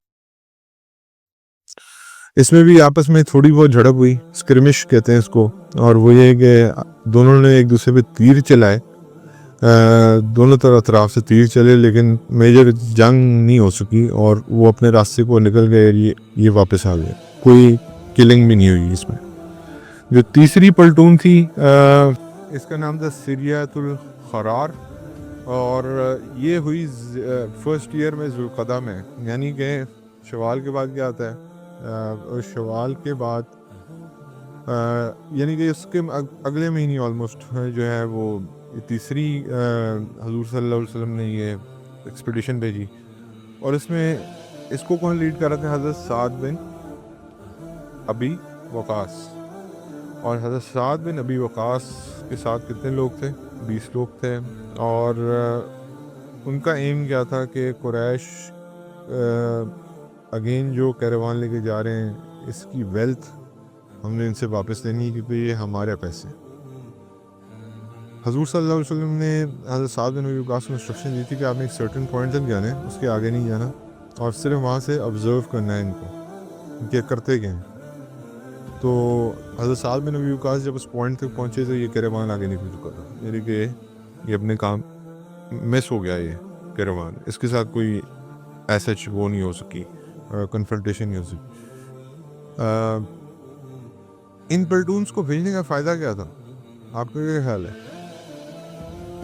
اس میں بھی آپس میں تھوڑی بہت جھڑپ ہوئی, اسکرمش کہتے ہیں اس کو. اور وہ یہ کہ دونوں نے ایک دوسرے پہ تیر چلائے, دونوں طرف سے تیر چلے, لیکن میجر جنگ نہیں ہو سکی اور وہ اپنے راستے کو نکل گئے, یہ واپس آ گئے. کوئی کلنگ بھی نہیں ہوئی اس میں. جو تیسری پلٹون تھی اس کا نام تھا سریت الخرار, اور یہ ہوئی فرسٹ ایئر میں ذوالقعدہ میں, یعنی کہ شوال کے بعد کیا آتا ہے شوال کے بعد یعنی کہ اس کے اگلے مہینے آلموسٹ جو ہے وہ تیسری حضور صلی اللہ علیہ وسلم نے یہ ایکسپیڈیشن بھیجی. اور اس میں اس کو کون لیڈ کر رہے تھے؟ حضرت سعد بن ابی وقاص. اور حضرت سعد بن ابی وقاص کے ساتھ کتنے لوگ تھے؟ 20 لوگ تھے. اور ان کا ایم کیا تھا کہ قریش اگین جو کیروان لے کے جا رہے ہیں اس کی ویلتھ ہم نے ان سے واپس لینی ہے کیونکہ یہ ہمارے پیسے. حضور صلی اللہ علیہ وسلم نے حضرت سعد بن ابی وقاص کو انسٹرکشن دی تھی کہ آپ نے ایک سرٹن پوائنٹ تک جانا ہے, اس کے آگے نہیں جانا, اور صرف وہاں سے آبزرو کرنا ہے ان کو کہ کرتے گئے ہیں. تو حضرت سعد بن ابی وقاص جب اس پوائنٹ تک پہنچے تو یہ کیروان آگے نکل چکا تھا, یعنی کہ یہ اپنے کام مس ہو گیا. یہ کیروان اس کے ساتھ کوئی ایسا وہ نہیں ہو سکی, کنفرنٹیشن نہیں ہو سکی. ان پلٹونز کو بھیجنے کا فائدہ کیا تھا آپ کا کیا خیال ہے؟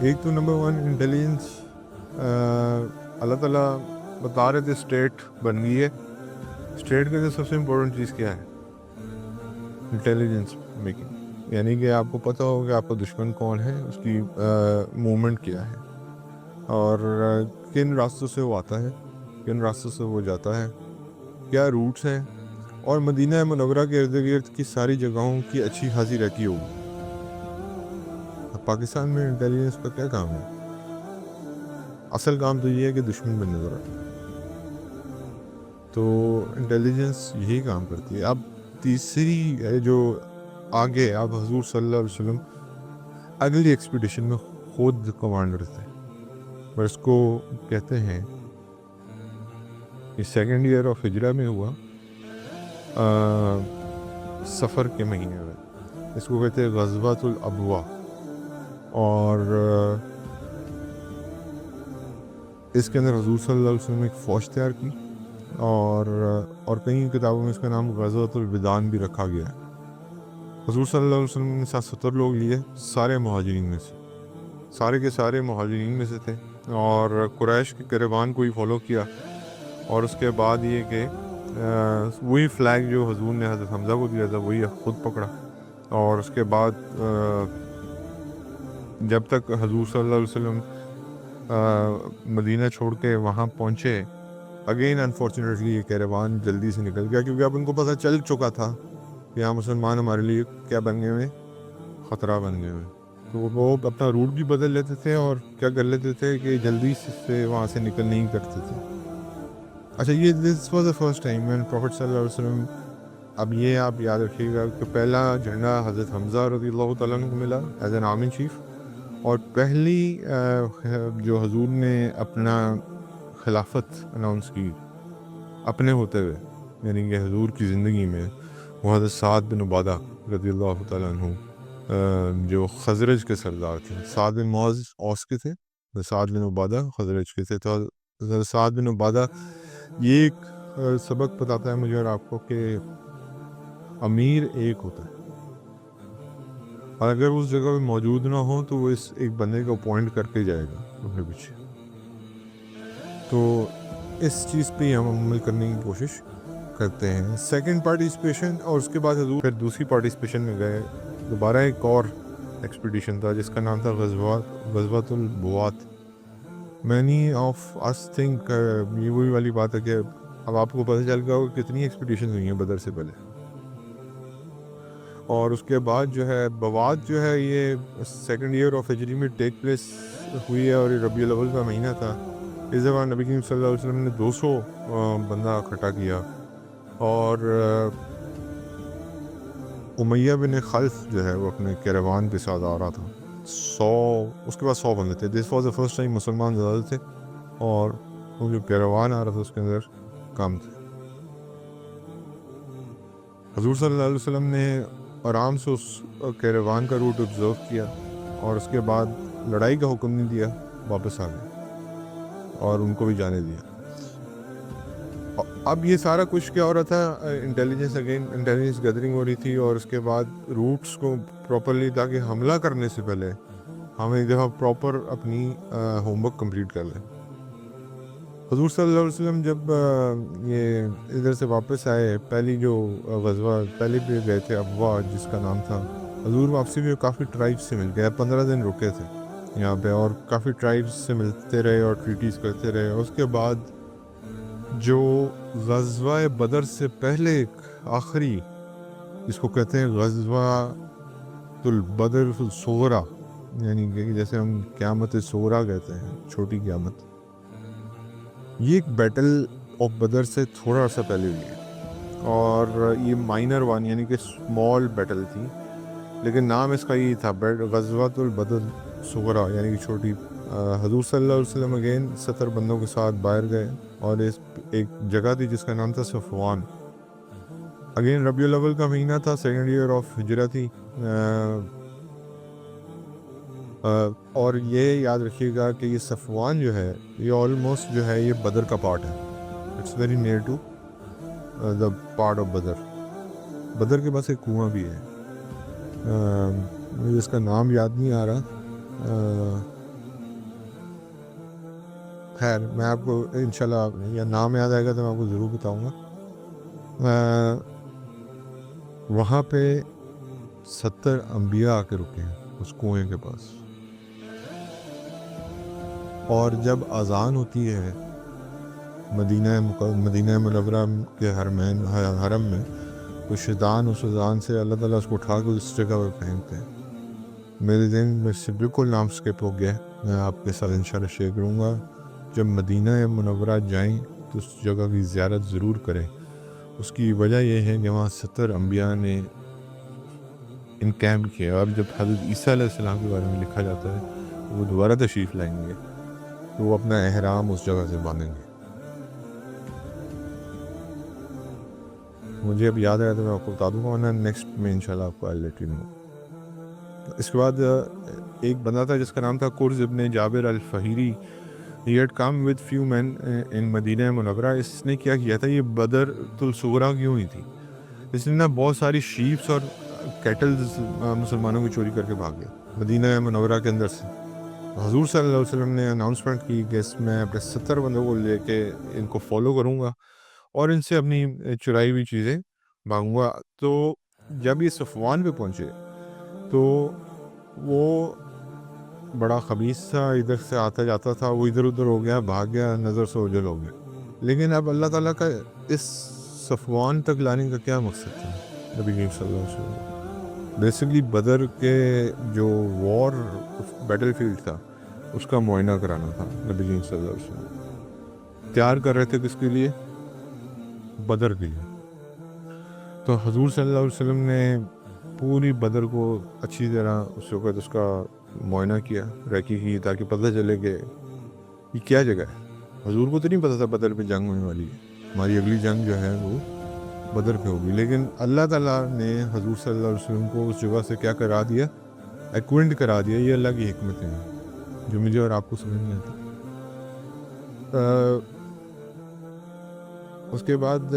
ایک تو نمبر 1 انٹیلیجنس, اللہ تعالیٰ بتا رہے تھے اسٹیٹ بن گئی ہے. اسٹیٹ کے لیے سب سے امپورٹنٹ چیز کیا ہے؟ انٹیلیجنس میکنگ, یعنی کہ آپ کو پتہ ہو کہ آپ کا دشمن کون ہے, اس کی موومنٹ کیا ہے, اور کن راستوں سے وہ آتا ہے, کن راستوں سے وہ جاتا ہے, کیا روٹس ہیں, اور مدینہ منورہ کے ارد گرد کی ساری جگہوں کی اچھی خاصی رہتی ہوگی. پاکستان میں انٹیلیجنس کا کیا کام ہے؟ اصل کام تو یہ ہے کہ دشمن بن نظر آتا ہے, تو انٹیلیجنس یہی کام کرتی ہے. اب تیسری جو آگے اب حضور صلی اللہ علیہ وسلم اگلی ایکسپیڈیشن میں خود کمانڈر تھے, پر اس کو کہتے ہیں یہ سیکنڈ ایئر آف ہجرہ میں ہوا, سفر کے مہینے میں. اس کو کہتے ہیں غزوۃ الابواء, اور اس کے اندر حضور صلی اللہ علیہ وسلم نے ایک فوج تیار کی, اور کئی کتابوں میں اس کا نام غزوۃ الودان بھی رکھا گیا ہے. حضور صلی اللہ علیہ وسلم نے 70 لوگ لیے, سارے مہاجرین میں سے, سارے کے سارے مہاجرین میں سے تھے, اور قریش کے کیروان کو ہی فالو کیا. اور اس کے بعد یہ کہ وہی فلیگ جو حضور نے حضرت حمزہ کو دیا تھا وہی خود پکڑا. اور اس کے بعد جب تک حضور صلی اللہ علیہ وسلم مدینہ چھوڑ کے وہاں پہنچے اگین انفارچونیٹلی یہ کیروان جلدی سے نکل گیا، کیونکہ اب ان کو پتہ چل چکا تھا کہ یہاں مسلمان ہمارے لیے کیا بن گئے ہوئے، خطرہ بن گئے ہوئے. تو وہ اپنا روٹ بھی بدل لیتے تھے اور کیا کر لیتے تھے کہ جلدی سے وہاں سے نکل نہیں کرتے تھے. اچھا، یہ this was the first time when prophet صلی اللہ علیہ وسلم. اب یہ آپ یاد رکھیے گا کہ پہلا جھنڈا حضرت حمزہ رضی اللہ تعالیٰ عنہ کو ملا ایز این آرمی چیف، اور پہلی جو حضور نے اپنا خلافت اناؤنس کی اپنے ہوتے ہوئے، یعنی کہ حضور کی زندگی میں، وہ حضرت سعد بن عبادہ رضی اللہ تعالیٰ عنہ، جو خزرج کے سردار تھے. سعد بن معاذ اوس کے تھے، سعد بن عبادہ خزرج کے تھے. تو حضرت سعد بن عبادہ، یہ ایک سبق بتاتا ہے مجھے اور آپ کو کہ امیر ایک ہوتا ہے، اور اگر اس جگہ پہ موجود نہ ہو تو وہ اس ایک بندے کو اپوائنٹ کر کے جائے گا اپنے پیچھے. تو اس چیز پہ ہم عمل کرنے کی کوشش کرتے ہیں. سیکنڈ پارٹیسپیشن، اور اس کے بعد حضور پھر دوسری پارٹیسپیشن میں گئے. دوبارہ ایک اور ایکسپیڈیشن تھا جس کا نام تھا غزوۃ البوات. مینی آف اس تھنک، یہ وہی والی بات ہے کہ اب آپ کو پتہ چل گیا ہوگا کتنی ایکسپیڈیشن ہوئی ہیں بدر سے پہلے. اور اس کے بعد جو ہے بوات جو ہے یہ سیکنڈ ایئر آف ہجری میں ٹیک پلیس ہوئی ہے، اور یہ ربیع الاول کا مہینہ تھا. اس دفعہ نبی کریم صلی اللہ علیہ وسلم نے 200 بندہ اکٹھا کیا، اور امیہ بن خلف جو ہے وہ اپنے کیروان کے ساتھ آ رہا تھا. 100، اس کے بعد 100 بندے تھے. دس واز دا فرسٹ ٹائم مسلمان زیادہ تھے، اور وہ جو کیروان آ رہا تھا اس کے اندر کم تھے. حضور صلی اللہ علیہ وسلم نے آرام سے اس کیروان کا روٹ آبزرو کیا، اور اس کے بعد لڑائی کا حکم نہیں دیا، واپس آ گئے اور ان کو بھی جانے دیا. اب یہ سارا کچھ کیا ہو رہا تھا؟ انٹیلیجنس گیدرنگ ہو رہی تھی، اور اس کے بعد روٹس کو پراپرلی، تاکہ حملہ کرنے سے پہلے ہم ایک دفعہ پراپر اپنی ہوم ورک کمپلیٹ کر لیں. حضور صلی اللہ علیہ وسلم جب یہ ادھر سے واپس آئے، پہلی جو غزوہ پہلے بھی گئے تھے ابوا جس کا نام تھا، حضور واپسی بھی کافی ٹرائبس سے مل گئے. 15 دن رکے تھے یہاں پہ، اور کافی ٹرائبس سے ملتے رہے اور ٹریٹیز کرتے رہے. اس کے بعد جو غزوہ بدر سے پہلے ایک آخری، جس کو کہتے ہیں غزوہ البدر الصغریٰ، یعنی کہ جیسے ہم قیامت صغریٰ کہتے ہیں، چھوٹی قیامت، یہ ایک بیٹل آف بدر سے تھوڑا سا پہلے ہوئی ہے، اور یہ مائنر ون یعنی کہ اسمال بیٹل تھی، لیکن نام اس کا یہ تھا غزوۃ البدر صغریٰ، یعنی کہ چھوٹی. حضور صلی اللہ علیہ وسلم اگین 70 بندوں کے ساتھ باہر گئے، اور اس ایک جگہ تھی جس کا نام تھا صفوان. اگین ربیع الاول کا مہینہ تھا، سیکنڈ ایئر آف ہجرہ تھی. اور یہ یاد رکھیے گا کہ یہ صفوان جو ہے یہ آلموسٹ جو ہے یہ بدر کا پارٹ ہے. It's very near to the part of Badr. Badr کے پاس ایک کنواں بھی ہے، مجھے اس کا نام یاد نہیں آ رہا. خیر، میں آپ کو انشاءاللہ یا نام یاد آئے گا تو میں آپ کو ضرور بتاؤں گا. وہاں پہ 70 انبیاء آ کے رکے ہیں اس کنویں کے پاس، اور جب اذان ہوتی ہے مدینہ منورہ کے حرم میں، تو شیطان اس اذان سے اللہ تعالیٰ اس کو اٹھا کے اس جگہ پر پھینکتے ہیں. میرے ذہن میں سے بالکل نام سکپ ہو گیا، میں آپ کے ساتھ انشاءاللہ شیئر کروں گا. جب مدینہ منورہ جائیں تو اس جگہ کی زیارت ضرور کریں. اس کی وجہ یہ ہے کہ وہاں 70 انبیاء نے ان کیمپ کیا. اور جب حضرت عیسیٰ علیہ السلام کے بارے میں لکھا جاتا ہے وہ دوبارہ تشریف لائیں گے تو وہ اپنا احرام اس جگہ سے باندھیں گے. مجھے اب یاد آیا تو میں آپ کو بتا دوں گا، ورنہ نیکسٹ میں انشاءاللہ آپ کو لیٹ نو. اس کے بعد ایک بندہ تھا جس کا نام تھا قرز ابن جابر الفہیری. He had come with few men in مدینہ منورہ. اس نے کیا کیا تھا، یہ بدر الصغریٰ کی ہوئی تھی، اس نے نا بہت ساری شیپس اور کیٹلز مسلمانوں کی چوری کر کے بھاگ گیا مدینہ منورہ کے اندر سے. حضور صلی اللہ علیہ وسلم نے اناؤنسمنٹ کی کہ اس میں اپنے 70 بندوں کو لے کے ان کو فالو کروں گا اور ان سے اپنی چرائی ہوئی چیزیں مانگوں گا. تو جب یہ صفوان پہ پہنچے تو وہ بڑا خبیث تھا، ادھر سے آتا جاتا تھا، وہ ادھر ادھر ہو گیا، بھاگ گیا، نظر سے اوجھل ہو گیا. لیکن اب اللہ تعالیٰ کا اس صفوان تک لانے کا کیا مقصد تھا نبی کریم صلی اللہ علیہ وسلم؟ بیسکلی بدر کے جو وار بیٹل فیلڈ تھا اس کا معائنہ کرانا تھا نبی کریم صلی اللہ علیہ وسلم. تیار کر رہے تھے کس کے لیے؟ بدر کے لیے. تو حضور صلی اللہ علیہ وسلم نے پوری بدر کو اچھی طرح اس وقت اس کا معائنہ کیا، ریکی کی، تاکہ پتہ چلے کہ یہ کیا جگہ ہے. حضور کو تو نہیں پتہ تھا بدر پہ جنگ ہونے والی ہے، ہماری اگلی جنگ جو ہے وہ بدر پہ ہوگی. لیکن اللہ تعالیٰ نے حضور صلی اللہ علیہ وسلم کو اس جگہ سے کیا کرا دیا؟ ایکوینٹ کرا دیا. یہ اللہ کی حکمتیں ہیں جو مجھے اور آپ کو سمجھ نہیں آتی. اس کے بعد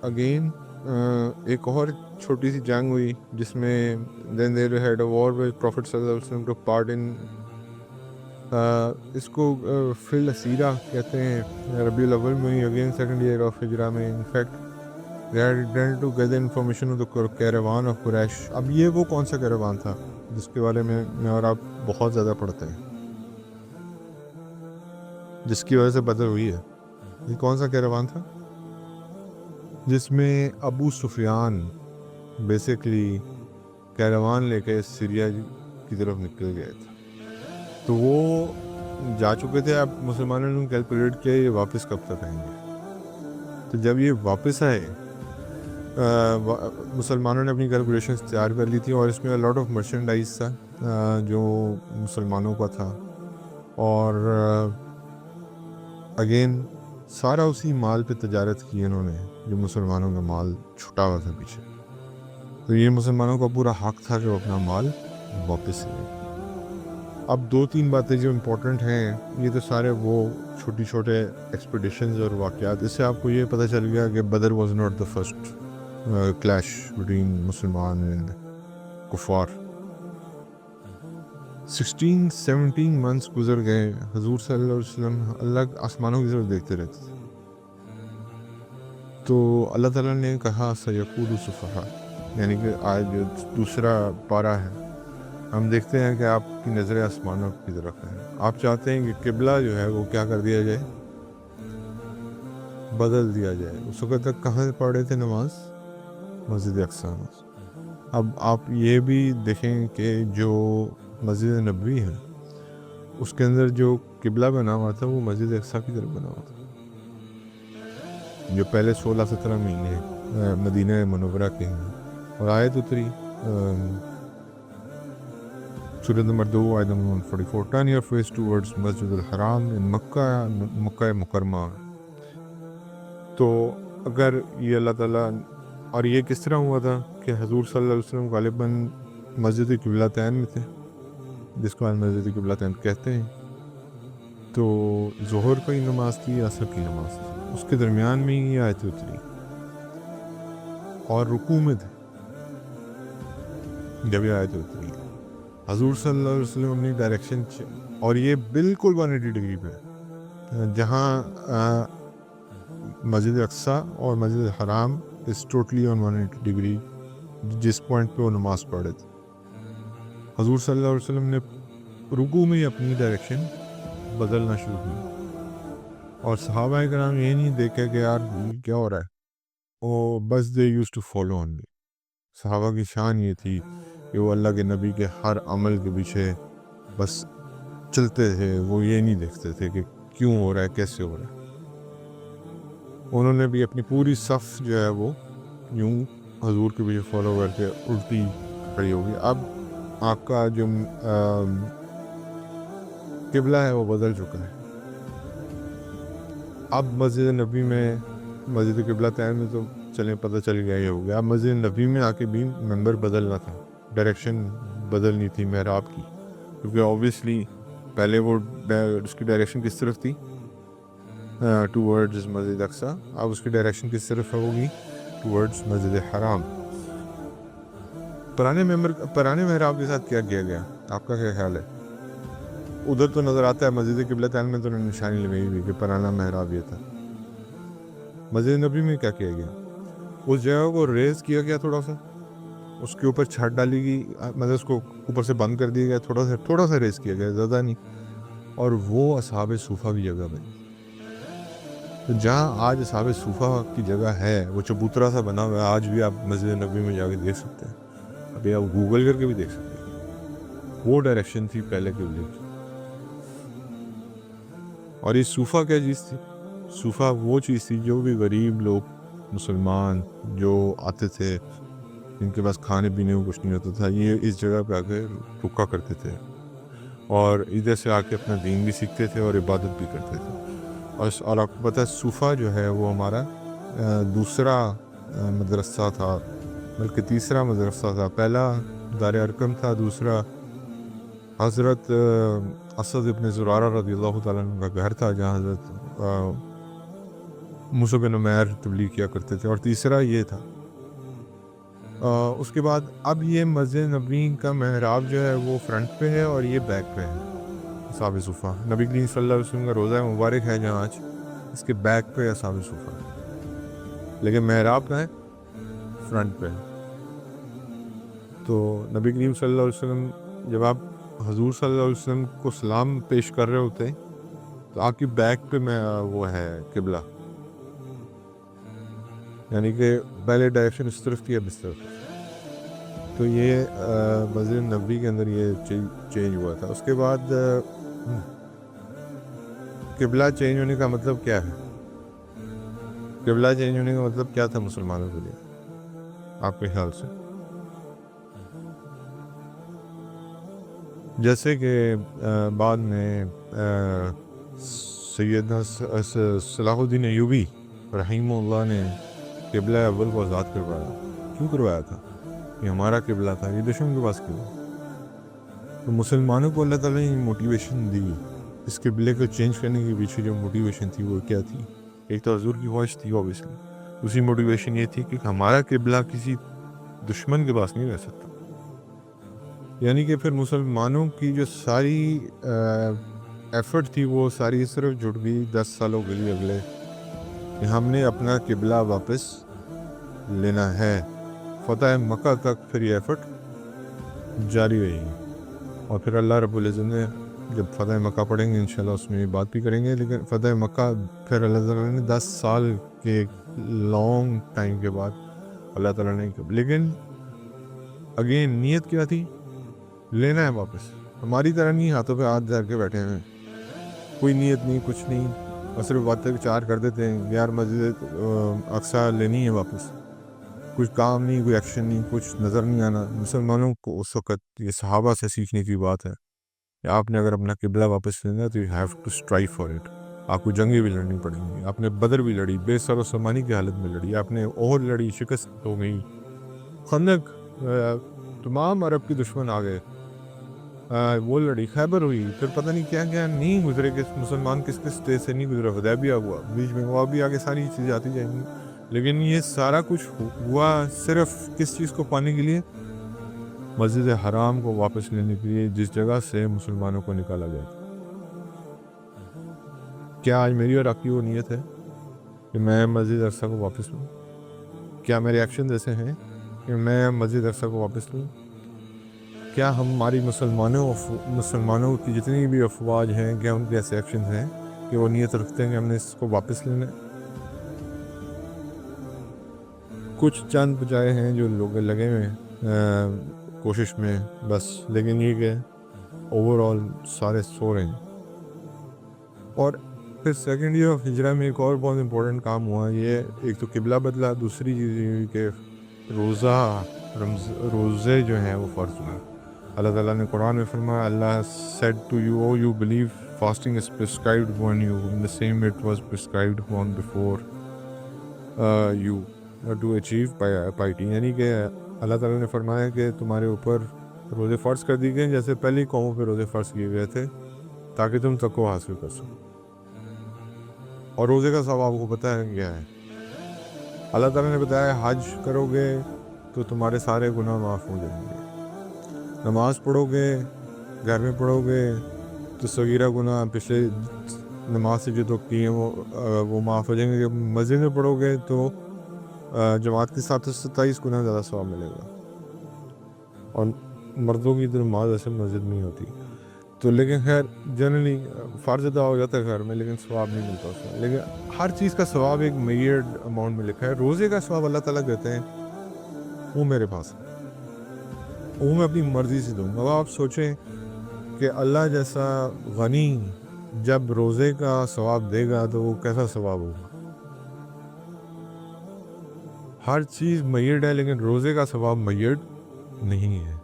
اگین ایک اور چھوٹی سی جنگ ہوئی جس میں then they had a war with prophet صلی اللہ علیہ وسلم ٹو پارٹ ان، اس کو فی الاسیرہ کہتے ہیں، ربیع الاول میں ہوئی، اگین سیکنڈ ایئر آف ہجرہ میں. In fact they are trying to get the information of the caravan of قریش. اب یہ وہ کون سا کیراوان تھا جس کے بارے میں اور آپ بہت زیادہ پڑھتے ہیں، جس کی وجہ سے بدر ہوئی ہے؟ یہ کون سا کیراوان تھا؟ جس میں ابو سفیان بیسکلی کیراوان لے کے سیریا کی طرف نکل گئے تھے. تو وہ جا چکے تھے. اب مسلمانوں نے کیلکولیٹ کیا یہ واپس کب تک آئیں گے. تو جب یہ واپس آئے مسلمانوں نے اپنی کیلکولیشنز تیار کر لی تھی، اور اس میں لاٹ آف مرچنڈائز تھا جو مسلمانوں کا تھا، اور اگین سارا اسی مال پہ تجارت کی انہوں نے جو مسلمانوں کا مال چھٹا ہوا تھا پیچھے. تو یہ مسلمانوں کا پورا حق تھا کہ وہ اپنا مال واپس لیں. اب دو تین باتیں جو امپورٹنٹ ہیں، یہ تو سارے وہ چھوٹی چھوٹے ایکسپیڈیشنز اور واقعات، اس سے آپ کو یہ پتہ چل گیا کہ Badr was not the first clash between مسلمان اینڈ کفار. 16-17 منتھس گزر گئے. حضور صلی اللہ علیہ وسلم اللہ آسمانوں کی طرف دیکھتے رہتے تھے. تو اللہ تعالیٰ نے کہا سیقول السفہاء، یعنی کہ آج جو دوسرا پارہ ہے، ہم دیکھتے ہیں کہ آپ کی نظریں آسمانوں کی طرف ہیں. آپ چاہتے ہیں کہ قبلہ جو ہے وہ کیا کر دیا جائے؟ بدل دیا جائے. اس وقت تک کہاں سے پڑھ رہے تھے نماز؟ مسجد اقصیٰ. اب آپ یہ بھی دیکھیں کہ جو مسجد نبوی ہے اس کے اندر جو قبلہ بنا ہوا تھا وہ مسجد اقصیٰ کی طرف بنا ہوا تھا، جو پہلے 16-17 مہینے مدینہ منورہ کے ہیں. اور آیت اتری سورۃ نمبر 2 آیت نمبر 144، ٹرن یور فیس ٹورڈز مسجد الحرام ان مکہ مکرمہ. تو اگر یہ اللہ تعالیٰ، اور یہ کس طرح ہوا تھا کہ حضور صلی اللہ علیہ وسلم غالباً مسجد قبلتین میں تھے، جس کو مسجد قبلتین کہتے ہیں. تو ظہر کی نماز تھی، عصر کی نماز تھی، اس کے درمیان میں یہ آیت اتری، اور رکوع میں تھے جب یہ آیت اتری. حضور صلی اللہ علیہ وسلم اپنی ڈائریکشن، اور یہ بالکل 180 ڈگری پہ، جہاں مسجد اقصیٰ اور مسجد الحرام از ٹوٹلی آن 180 ڈگری، جس پوائنٹ پہ وہ نماز پڑھ رہے تھے. حضور صلی اللہ علیہ وسلم نے رکوع میں ہی اپنی ڈائریکشن بدلنا شروع کی، اور صحابہ کرام یہ نہیں دیکھا کہ یار کیا ہو رہا ہے، وہ بس they use to follow only. صحابہ کی شان یہ تھی کہ وہ اللہ کے نبی کے ہر عمل کے پیچھے بس چلتے تھے. وہ یہ نہیں دیکھتے تھے کہ کیوں ہو رہا ہے، کیسے ہو رہا ہے. انہوں نے بھی اپنی پوری صف جو ہے وہ یوں حضور کے پیچھے فالو کر کے الٹی کھڑی ہوگی. اب آپ کا جو قبلہ ہے وہ بدل چکا ہے. اب مسجد نبی میں، مسجد قبلتین میں تو چلیں پتہ چل گیا یہ ہو گیا. اب مسجد نبی میں آ کے بھی ممبر بدلنا تھا، ڈائریکشن بدلنی تھی محراب کی، کیونکہ اوبیسلی پہلے وہ اس کی ڈائریکشن کس طرف تھی؟ ٹورڈز مسجد اقصیٰ. اب اس کی ڈائریکشن کس طرف ہوگی؟ ٹورڈز مسجد حرام. پرانے محراب کے ساتھ کیا کیا گیا، آپ کا کیا خیال ہے؟ ادھر تو نظر آتا ہے مسجد قبلتین میں تو نشانی لگائی ہوئی کہ پرانا محراب یہ تھا. مسجد نبی میں کیا کیا گیا؟ اس جگہ کو ریز کیا گیا تھوڑا سا، اس کے اوپر چھت ڈالی گئی، مطلب اس کو اوپر سے بند کر دیا گیا، تھوڑا سا ریز کیا گیا، زیادہ نہیں. اور وہ اصحاب صوفہ کی جگہ بنی. تو جہاں آج اصحاب صوفہ کی جگہ ہے وہ چبوترا سا بنا ہوا ہے، آج بھی آپ مسجد نبوی میں جا کے دیکھ سکتے ہیں، ابھی آپ گوگل کر کے بھی دیکھ سکتے ہیں، وہ ڈائریکشن تھی پہلے قبلے کی۔ اور یہ صوفہ کیا چیز تھی؟ صوفہ وہ چیز تھی جو بھی غریب لوگ مسلمان جو آتے تھے، جن کے پاس کھانے پینے کو کچھ نہیں ہوتا تھا، یہ اس جگہ پہ آ کے رکا کرتے تھے اور ادھر سے آ کے اپنا دین بھی سیکھتے تھے اور عبادت بھی کرتے تھے۔ اور آپ کو پتہ ہے صوفہ جو ہے وہ ہمارا دوسرا مدرسہ تھا، بلکہ تیسرا مدرسہ تھا۔ پہلا دار ارقم تھا، دوسرا حضرت اسد ابن زرارہ رضی اللہ تعالیٰ عنہ کا گھر تھا جہاں حضرت موسیٰ بن عمیر تبلیغ کیا کرتے تھے، اور تیسرا یہ تھا۔ اس کے بعد اب یہ مسجد نبوی کا محراب جو ہے وہ فرنٹ پہ ہے اور یہ بیک پہ ہے۔ اصحاب صوفہ نبی کریم صلی اللہ علیہ وسلم کا روضہ مبارک ہے جہاں آج، اس کے بیک پہ اصحاب صوفہ، لیکن محراب کا ہے فرنٹ پہ۔ تو نبی کریم صلی اللہ علیہ وسلم جب آپ حضور صلی اللہ علیہ وسلم کو سلام پیش کر رہے ہوتے ہیں تو آپ کی بیک پہ میں وہ ہے قبلہ، یعنی کہ پہلے ڈائریکشن اس طرف تھی اب اس طرف۔ تو یہ مسجد نبوی کے اندر یہ چینج ہوا تھا۔ اس کے بعد قبلہ چینج ہونے کا مطلب کیا ہے؟ قبلہ چینج ہونے کا مطلب کیا تھا مسلمانوں کے لیے آپ کے خیال سے؟ جیسے کہ بعد میں سیدنا صلاح الدین ایوبی رحمہ اللہ نے قبلہ اول کو آزاد کروایا۔ کیوں کروایا تھا؟ یہ ہمارا قبلہ تھا، یہ دشمن کے پاس کیوں؟ تو مسلمانوں کو اللہ تعالیٰ نے موٹیویشن دی، اس قبلے کو چینج کرنے کے پیچھے جو موٹیویشن تھی وہ کیا تھی؟ ایک تو حضور کی خواہش تھی اوبیسلی، دوسری موٹیویشن یہ تھی کہ ہمارا قبلہ کسی دشمن کے پاس نہیں رہ سکتا۔ یعنی کہ پھر مسلمانوں کی جو ساری ایفرٹ تھی وہ ساری صرف جھٹ گئی 10 سالوں کے لیے اگلے، کہ ہم نے اپنا قبلہ واپس لینا ہے۔ فتح مکہ تک پھر یہ ایفرٹ جاری رہی، اور پھر اللہ رب العزت نے جب فتح مکہ پڑھیں گے انشاءاللہ اس میں بات بھی کریں گے، لیکن فتح مکہ پھر اللہ تعالیٰ نے 10 سال کے لانگ ٹائم کے بعد اللہ تعالیٰ نے، لیکن اگین نیت کیا تھی؟ لینا ہے واپس۔ ہماری طرح نہیں ہاتھوں پہ ہاتھ دھر کے بیٹھے ہیں، کوئی نیت نہیں، کچھ نہیں، اور صرف باتیں چار کر دیتے ہیں یار مسجد اقصیٰ لینی ہے واپس، کچھ کام نہیں، کوئی ایکشن نہیں، کچھ نظر نہیں آنا۔ مسلمانوں کو اس وقت یہ صحابہ سے سیکھنے کی بات ہے کہ آپ نے اگر اپنا قبلہ واپس لینا ہے تو you have to strive for it. آپ کو جنگیں بھی لڑنی پڑیں گی، آپ نے بدر بھی لڑی، بے سر و سامانی کی حالت میں لڑی، آپ نے احد لڑی، شکست ہو گئی، خندق، تمام عرب کے دشمن آ گئے، وہ لڑی، خیبر ہوئی، پھر پتہ نہیں کیا کیا نہیں گزرے، کہ مسلمان کس کس اسٹیج سے نہیں گزرا، حدیبیہ ہوا، بیچ میں وہ بھی آگے ساری چیزیں آتی جائیں گی، لیکن یہ سارا کچھ ہوا صرف کس چیز کو پانے کے لیے؟ مسجد حرام کو واپس لینے کے لیے، جس جگہ سے مسلمانوں کو نکالا گیا تھا۔ کیا آج میری اور آپ کی وہ نیت ہے کہ میں مسجد اقصیٰ کو واپس لوں؟ کیا میرے ایکشن ایسے ہیں کہ میں مسجد اقصیٰ کو واپس لوں؟ کیا ہماری مسلمانوں کی جتنی بھی افواج ہیں، کیا ان کے ایسے ایکشن ہیں کہ وہ نیت رکھتے ہیں کہ ہم نے اس کو واپس لینا ہے؟ کچھ چند بجائے ہیں جو لوگ لگے ہوئے ہیں کوشش میں بس، لیکن یہ کہ اوور آل سارے سو رہے ہیں۔ اور پھر سیکنڈ ایئر آف ہجرہ میں ایک اور بہت امپورٹنٹ کام ہوا، یہ ایک تو قبلہ بدلا، دوسری چیز یہ ہوئی کہ روزے جو ہیں وہ فرض ہوئے۔ اللہ تعالیٰ نے قرآن میں فرمایا، اللہ said to you, oh you believe fasting is prescribed upon you in the same way it was prescribed upon before you to achieve piety، یعنی کہ اللہ تعالیٰ نے فرمایا کہ تمہارے اوپر روزے فرض کر دی گئے جیسے پہلی قوموں پہ روزے فرض کیے گئے تھے تاکہ تم تقوی حاصل کر سکو۔ اور روزے کا ثواب کو پتہ ہے کیا ہے؟ اللہ تعالیٰ نے بتایا حج کرو گے تو تمہارے سارے گناہ معاف ہو جائیں گے، نماز پڑھو گے، گھر میں پڑھو گے تو صغیرہ گناہ پچھلے نماز سے جو تو کی ہیں وہ معاف ہو جائیں گے، جب مسجد میں پڑھو گے تو جماعت کے ساتھ 27 گنا زیادہ ثواب ملے گا، اور مردوں کی تو نماز ایسے مسجد میں ہی ہوتی۔ تو لیکن خیر جنرلی فرض ادا ہو جاتا ہے گھر میں، لیکن ثواب نہیں ملتا اس میں. لیکن ہر چیز کا ثواب ایک میئرڈ اماؤنٹ میں لکھا ہے. روزے کا ثواب اللہ تعالیٰ کہتے ہیں وہ میرے پاس ہے، وہ میں اپنی مرضی سے دوں گا. اب آپ سوچیں کہ اللہ جیسا غنی جب روزے کا ثواب دے گا تو وہ کیسا ثواب ہوگا. ہر چیز میئرڈ ہے لیکن روزے کا ثواب میئرڈ نہیں ہے،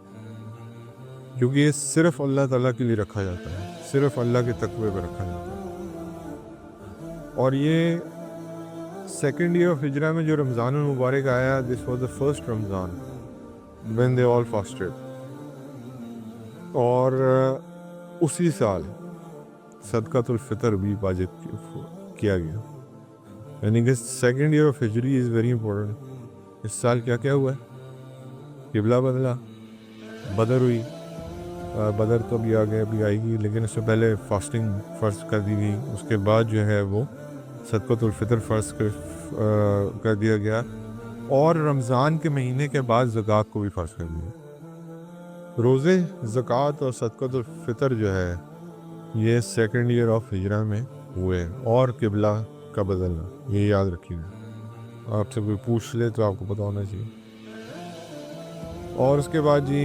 کیونکہ یہ صرف اللہ تعالیٰ کے لیے رکھا جاتا ہے، صرف اللہ کے تقوی پہ رکھا جاتا ہے. اور یہ سیکنڈ ایئر آف ہجرہ میں جو رمضان المبارک آیا، دس was the first Ramzan when they all fasted. اور اسی سال صدقۃ الفطر بھی واجب کیا گیا. یعنی کہ سیکنڈ ایئر آف ہجری از ویری امپورٹنٹ. اس سال کیا کیا ہوا ہے؟ قبلہ بدلا، بدر ہوئی. بدر تو ابھی آگے ابھی آئے گی، لیکن اس سے پہلے فاسٹنگ فرض کر دی گئی. اس کے بعد جو ہے وہ صدقۃ الفطر فرض کر دیا گیا، اور رمضان کے مہینے کے بعد زکوٰۃ کو بھی فرض کر دیا. روزے، زکوٰۃ اور صدقۃ الفطر جو ہے یہ سیکنڈ ایئر آف ہجرہ میں ہوئے. اور قبلہ کا بدلنا یہ یاد رکھیے گا، آپ سے کوئی پوچھ لے تو آپ کو پتہ ہونا چاہیے. اور اس کے بعد جی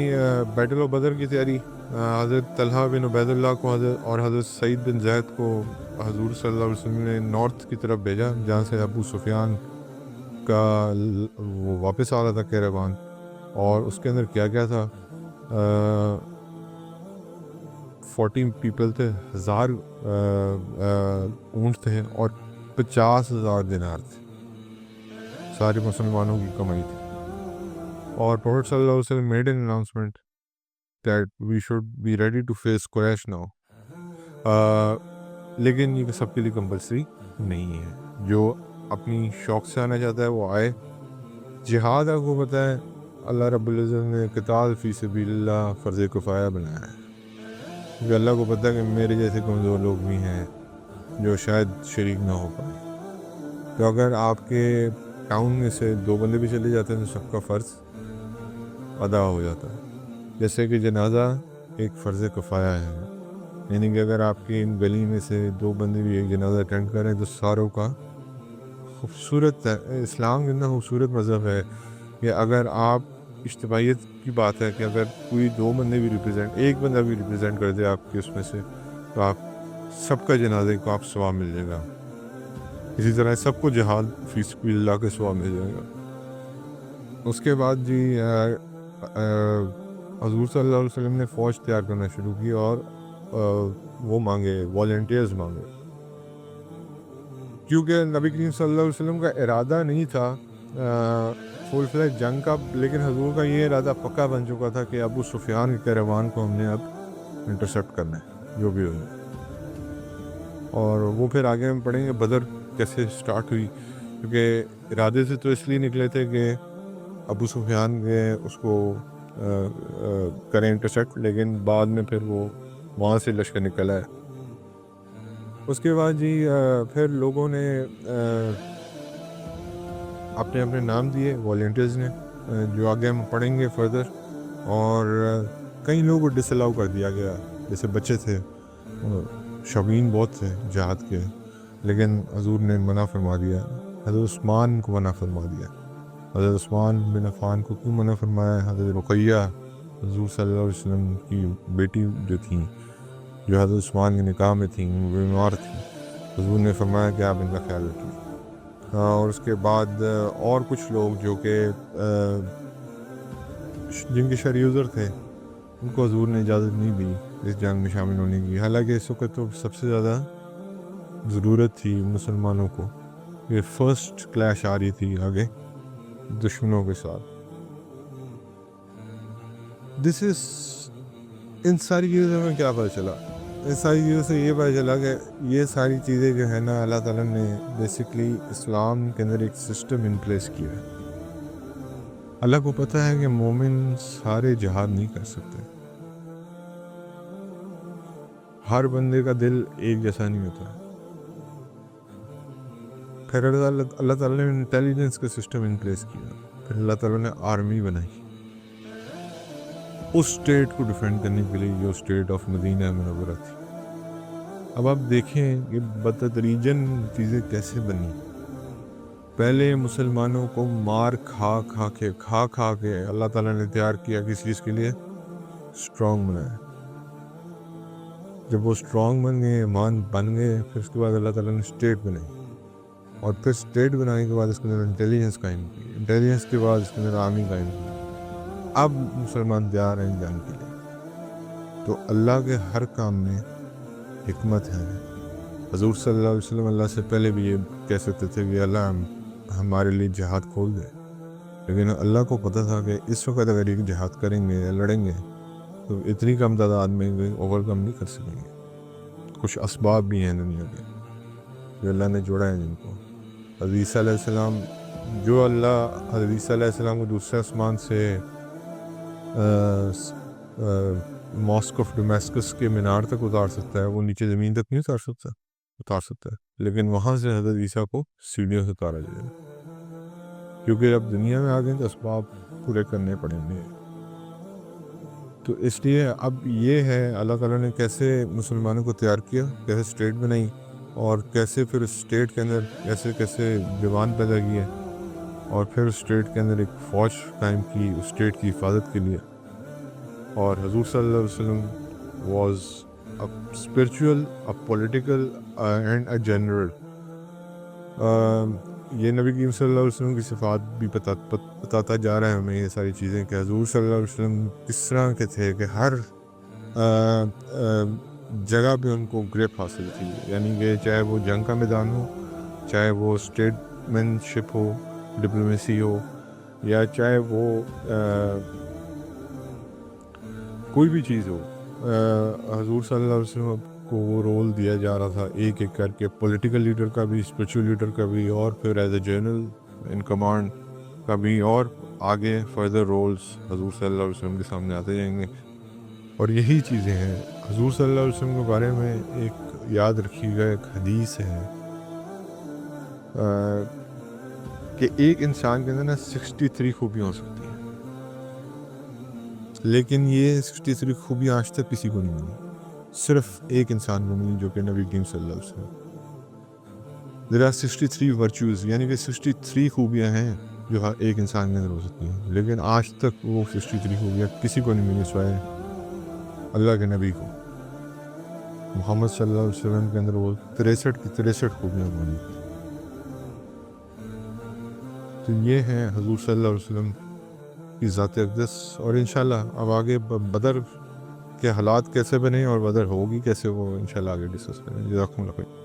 بیٹل آف بدر کی تیاری. حضرت طلحہ بن عبید اللہ کو اور حضرت سعید بن زید کو حضور صلی اللہ علیہ وسلم نے نارتھ کی طرف بھیجا، جہاں سے ابو سفیان کا وہ واپس آ رہا تھا کیراوان. اور اس کے اندر کیا کیا تھا، 40 پیپل تھے، 1000 اونٹ تھے، اور 50,000 دینار تھے. سارے مسلمانوں کی کمائی تھی. اور پروفیٹ صلی اللہ علیہ وسلم made an announcement that we should be ready to face Quraysh now. لیکن یہ سب کے لیے کمپلسری نہیں ہے. جو اپنی شوق سے آنا چاہتا ہے وہ آئے. جہاد آپ کو پتہ ہے اللہ رب العزت نے قتال فی سبیل اللہ فرض کفایہ بنایا ہے، کیونکہ اللہ کو پتہ ہے کہ میرے جیسے کمزور لوگ بھی ہیں جو شاید شریک نہ ہو پائے. تو اگر آپ کے ٹاؤن میں سے 2 بندے بھی چلے جاتے ہیں تو سب کا فرض ادا ہو جاتا ہے. جیسے کہ جنازہ ایک فرض کفایہ ہے، یعنی کہ اگر آپ کی گلی میں سے 2 بندے بھی ایک جنازہ اٹینڈ کریں تو ساروں کا. خوبصورت ہے اسلام، کتنا خوبصورت مذہب ہے کہ اگر آپ اجتماعیت کی بات ہے کہ اگر کوئی 2 بندے بھی ایک بندہ بھی ریپرزینٹ کر دے آپ کے اس میں سے، تو آپ سب کا جنازے کو آپ ثواب مل جائے گا. اسی طرح سب کو جہاد فی سبیل اللہ کے ثواب مل جائے گا. اس کے بعد جی حضور صلی اللہ علیہ وسلم نے فوج تیار کرنا شروع کی، اور وہ مانگے، والنٹیئرز مانگے، کیونکہ نبی کریم صلی اللہ علیہ وسلم کا ارادہ نہیں تھا فل فلیج جنگ کا، لیکن حضور کا یہ ارادہ پکا بن چکا تھا کہ ابو سفیان کے کیراوان کو ہم نے اب انٹرسیپٹ کرنا ہے جو بھی ہو جائے. اور وہ پھر آگے ہم پڑھیں گے بدر کیسے سٹارٹ ہوئی، کیونکہ ارادے سے تو اس لیے نکلے تھے کہ ابو سفیان کے اس کو کریں انٹرسیپٹ، لیکن بعد میں پھر وہ وہاں سے لشکر نکلا ہے. اس کے بعد جی پھر لوگوں نے اپنے اپنے نام دیے والنٹیئرز نے، جو آگے ہم پڑھیں گے فردر. اور کئی لوگوں کو ڈس الاؤ کر دیا گیا، جیسے بچے تھے، شوقین بہت تھے جہاد کے، لیکن حضور نے منع فرما دیا. حضرت عثمان کو منع فرما دیا. حضرت عثمان بن عفان کو کیوں منع فرمایا؟ حضرت رقیہ حضور صلی اللہ علیہ وسلم کی بیٹی جو تھیں، جو حضرت عثمان کے نکاح میں تھیں، وہ بیمار تھیں، حضور نے فرمایا کہ آپ ان کا خیال رکھیے. اور اس کے بعد اور کچھ لوگ جو کہ جن کے شرعی عذر تھے ان کو حضور نے اجازت نہیں دی اس جنگ میں شامل ہونے کی. حالانکہ اس وقت تو سب سے زیادہ ضرورت تھی مسلمانوں کو، یہ فرسٹ کلیش آ رہی تھی آگے دشمنوں کے ساتھ. دس از ان ساری چیزوں میں کیا پتہ چلا؟ ان ساری چیزوں سے یہ پتہ چلا کہ یہ ساری چیزیں جو ہے نا اللہ تعالیٰ نے بیسکلی اسلام کے اندر ایک سسٹم ان پلیس کیا ہے. اللہ کو پتہ ہے کہ مومن سارے جہاد نہیں کر سکتے، ہر بندے کا دل ایک جیسا نہیں ہوتا. پھر اللہ تعالیٰ نے انٹیلیجنس کا سسٹم ان پلیس کیا، پھر اللہ تعالیٰ نے آرمی بنائی. اس اسٹیٹ کو ڈیفینڈ کرنے کے لیے جو اسٹیٹ آف مدینہ منورہ تھی. اب آپ دیکھیں کہ بتدریجاً چیزیں کیسے بنی. پہلے مسلمانوں کو مار کھا کے اللہ تعالیٰ نے تیار کیا کس چیز کے لیے؟ اسٹرانگ بنایا. جب وہ اسٹرانگ بن گئے، ایمان بن گئے، پھر اس کے بعد اللہ تعالیٰ نے اسٹیٹ بنائی، اور پھر اسٹیٹ بنانے کے بعد اس کے اندر انٹیلیجنس قائم کی، انٹیلیجنس کے بعد اس کے اندر آرمی قائم کی. اب مسلمان تیار ہیں جان کے لیے. تو اللہ کے ہر کام میں حکمت ہے. حضور صلی اللہ علیہ وسلم اللہ سے پہلے بھی یہ کہہ سکتے تھے کہ اللہ ہمارے لیے جہاد کھول دے، لیکن اللہ کو پتہ تھا کہ اس وقت اگر یہ جہاد کریں گے یا لڑیں گے تو اتنی کم تعداد میں اوور کم نہیں کر سکیں گے. کچھ اسباب بھی ہیں دنیا کے جو اللہ نے جوڑا ہے جن کو. حضرت عیسیٰ علیہ السلام، جو اللہ حضرت عیسیٰ علیہ السلام کو دوسرے آسمان سے ماسک آف ڈومیسکس کے مینار تک اتار سکتا ہے، وہ نیچے زمین تک نہیں اتار سکتا ہے، لیکن وہاں سے حضرت عیسیٰ کو سیڑھیوں سے اتارا جائے گا، کیونکہ اب دنیا میں آ گئے تو اسباب پورے کرنے پڑیں گے. تو اس لیے اب یہ ہے اللہ تعالیٰ نے کیسے مسلمانوں کو تیار کیا، کیسے اسٹیٹ بنائی، اور کیسے پھر اسٹیٹ کے اندر کیسے جوان پیدا کیے، اور پھر اسٹیٹ کے اندر ایک فوج قائم کی اسٹیٹ کی حفاظت کے لیے. اور حضور صلی اللہ علیہ وسلم was a spiritual, a political and a general. یہ نبی کریم صلی اللہ علیہ وسلم کی صفات بھی بتاتا جا رہا ہے ہمیں یہ ساری چیزیں، کہ حضور صلی اللہ علیہ وسلم کس طرح کے تھے کہ ہر جگہ پہ ان کو گرپ حاصل تھی. یعنی کہ چاہے وہ جنگ کا میدان ہو، چاہے وہ اسٹیٹ مین شپ ہو، ڈپلومیسی ہو، یا چاہے وہ کوئی بھی چیز ہو، حضور صلی اللہ علیہ وسلم کو وہ رول دیا جا رہا تھا ایک ایک کر کے، پولیٹیکل لیڈر کا بھی، اسپرچول لیڈر کا بھی، اور پھر as a general in command کا بھی، اور آگے فردر رولز حضور صلی اللہ علیہ وسلم کے سامنے آتے جائیں گے. اور یہی چیزیں ہیں. حضور صلی اللہ علیہ وسلم کے بارے میں ایک یاد رکھیے گا، ایک حدیث ہے کہ ایک انسان کے اندر نا 63 خوبیاں ہو سکتی ہیں، لیکن یہ 63 خوبیاں آج تک کسی کو نہیں ملی، صرف ایک انسان کو ملی، جو کہ نبی کریم صلی اللہ علیہ وسلم. there are 63 ورچوز، یعنی کہ 63 خوبیاں ہیں جو ہر ایک انسان کے اندر ہو سکتی ہیں، لیکن آج تک وہ 63 خوبیاں کسی کو نہیں ملی سوائے اللہ کے نبی کو. محمد صلی اللہ علیہ وسلم کے اندر وہ 63 کی 63 خوبیاں موجود تھیں. تو یہ ہیں حضور صلی اللہ علیہ وسلم کی ذات اقدس. اور انشاءاللہ اب آگے بدر کے حالات کیسے بنے اور بدر ہوگی کیسے، وہ انشاءاللہ آگے ڈسکس کریں. جزاکم اللہ خیر.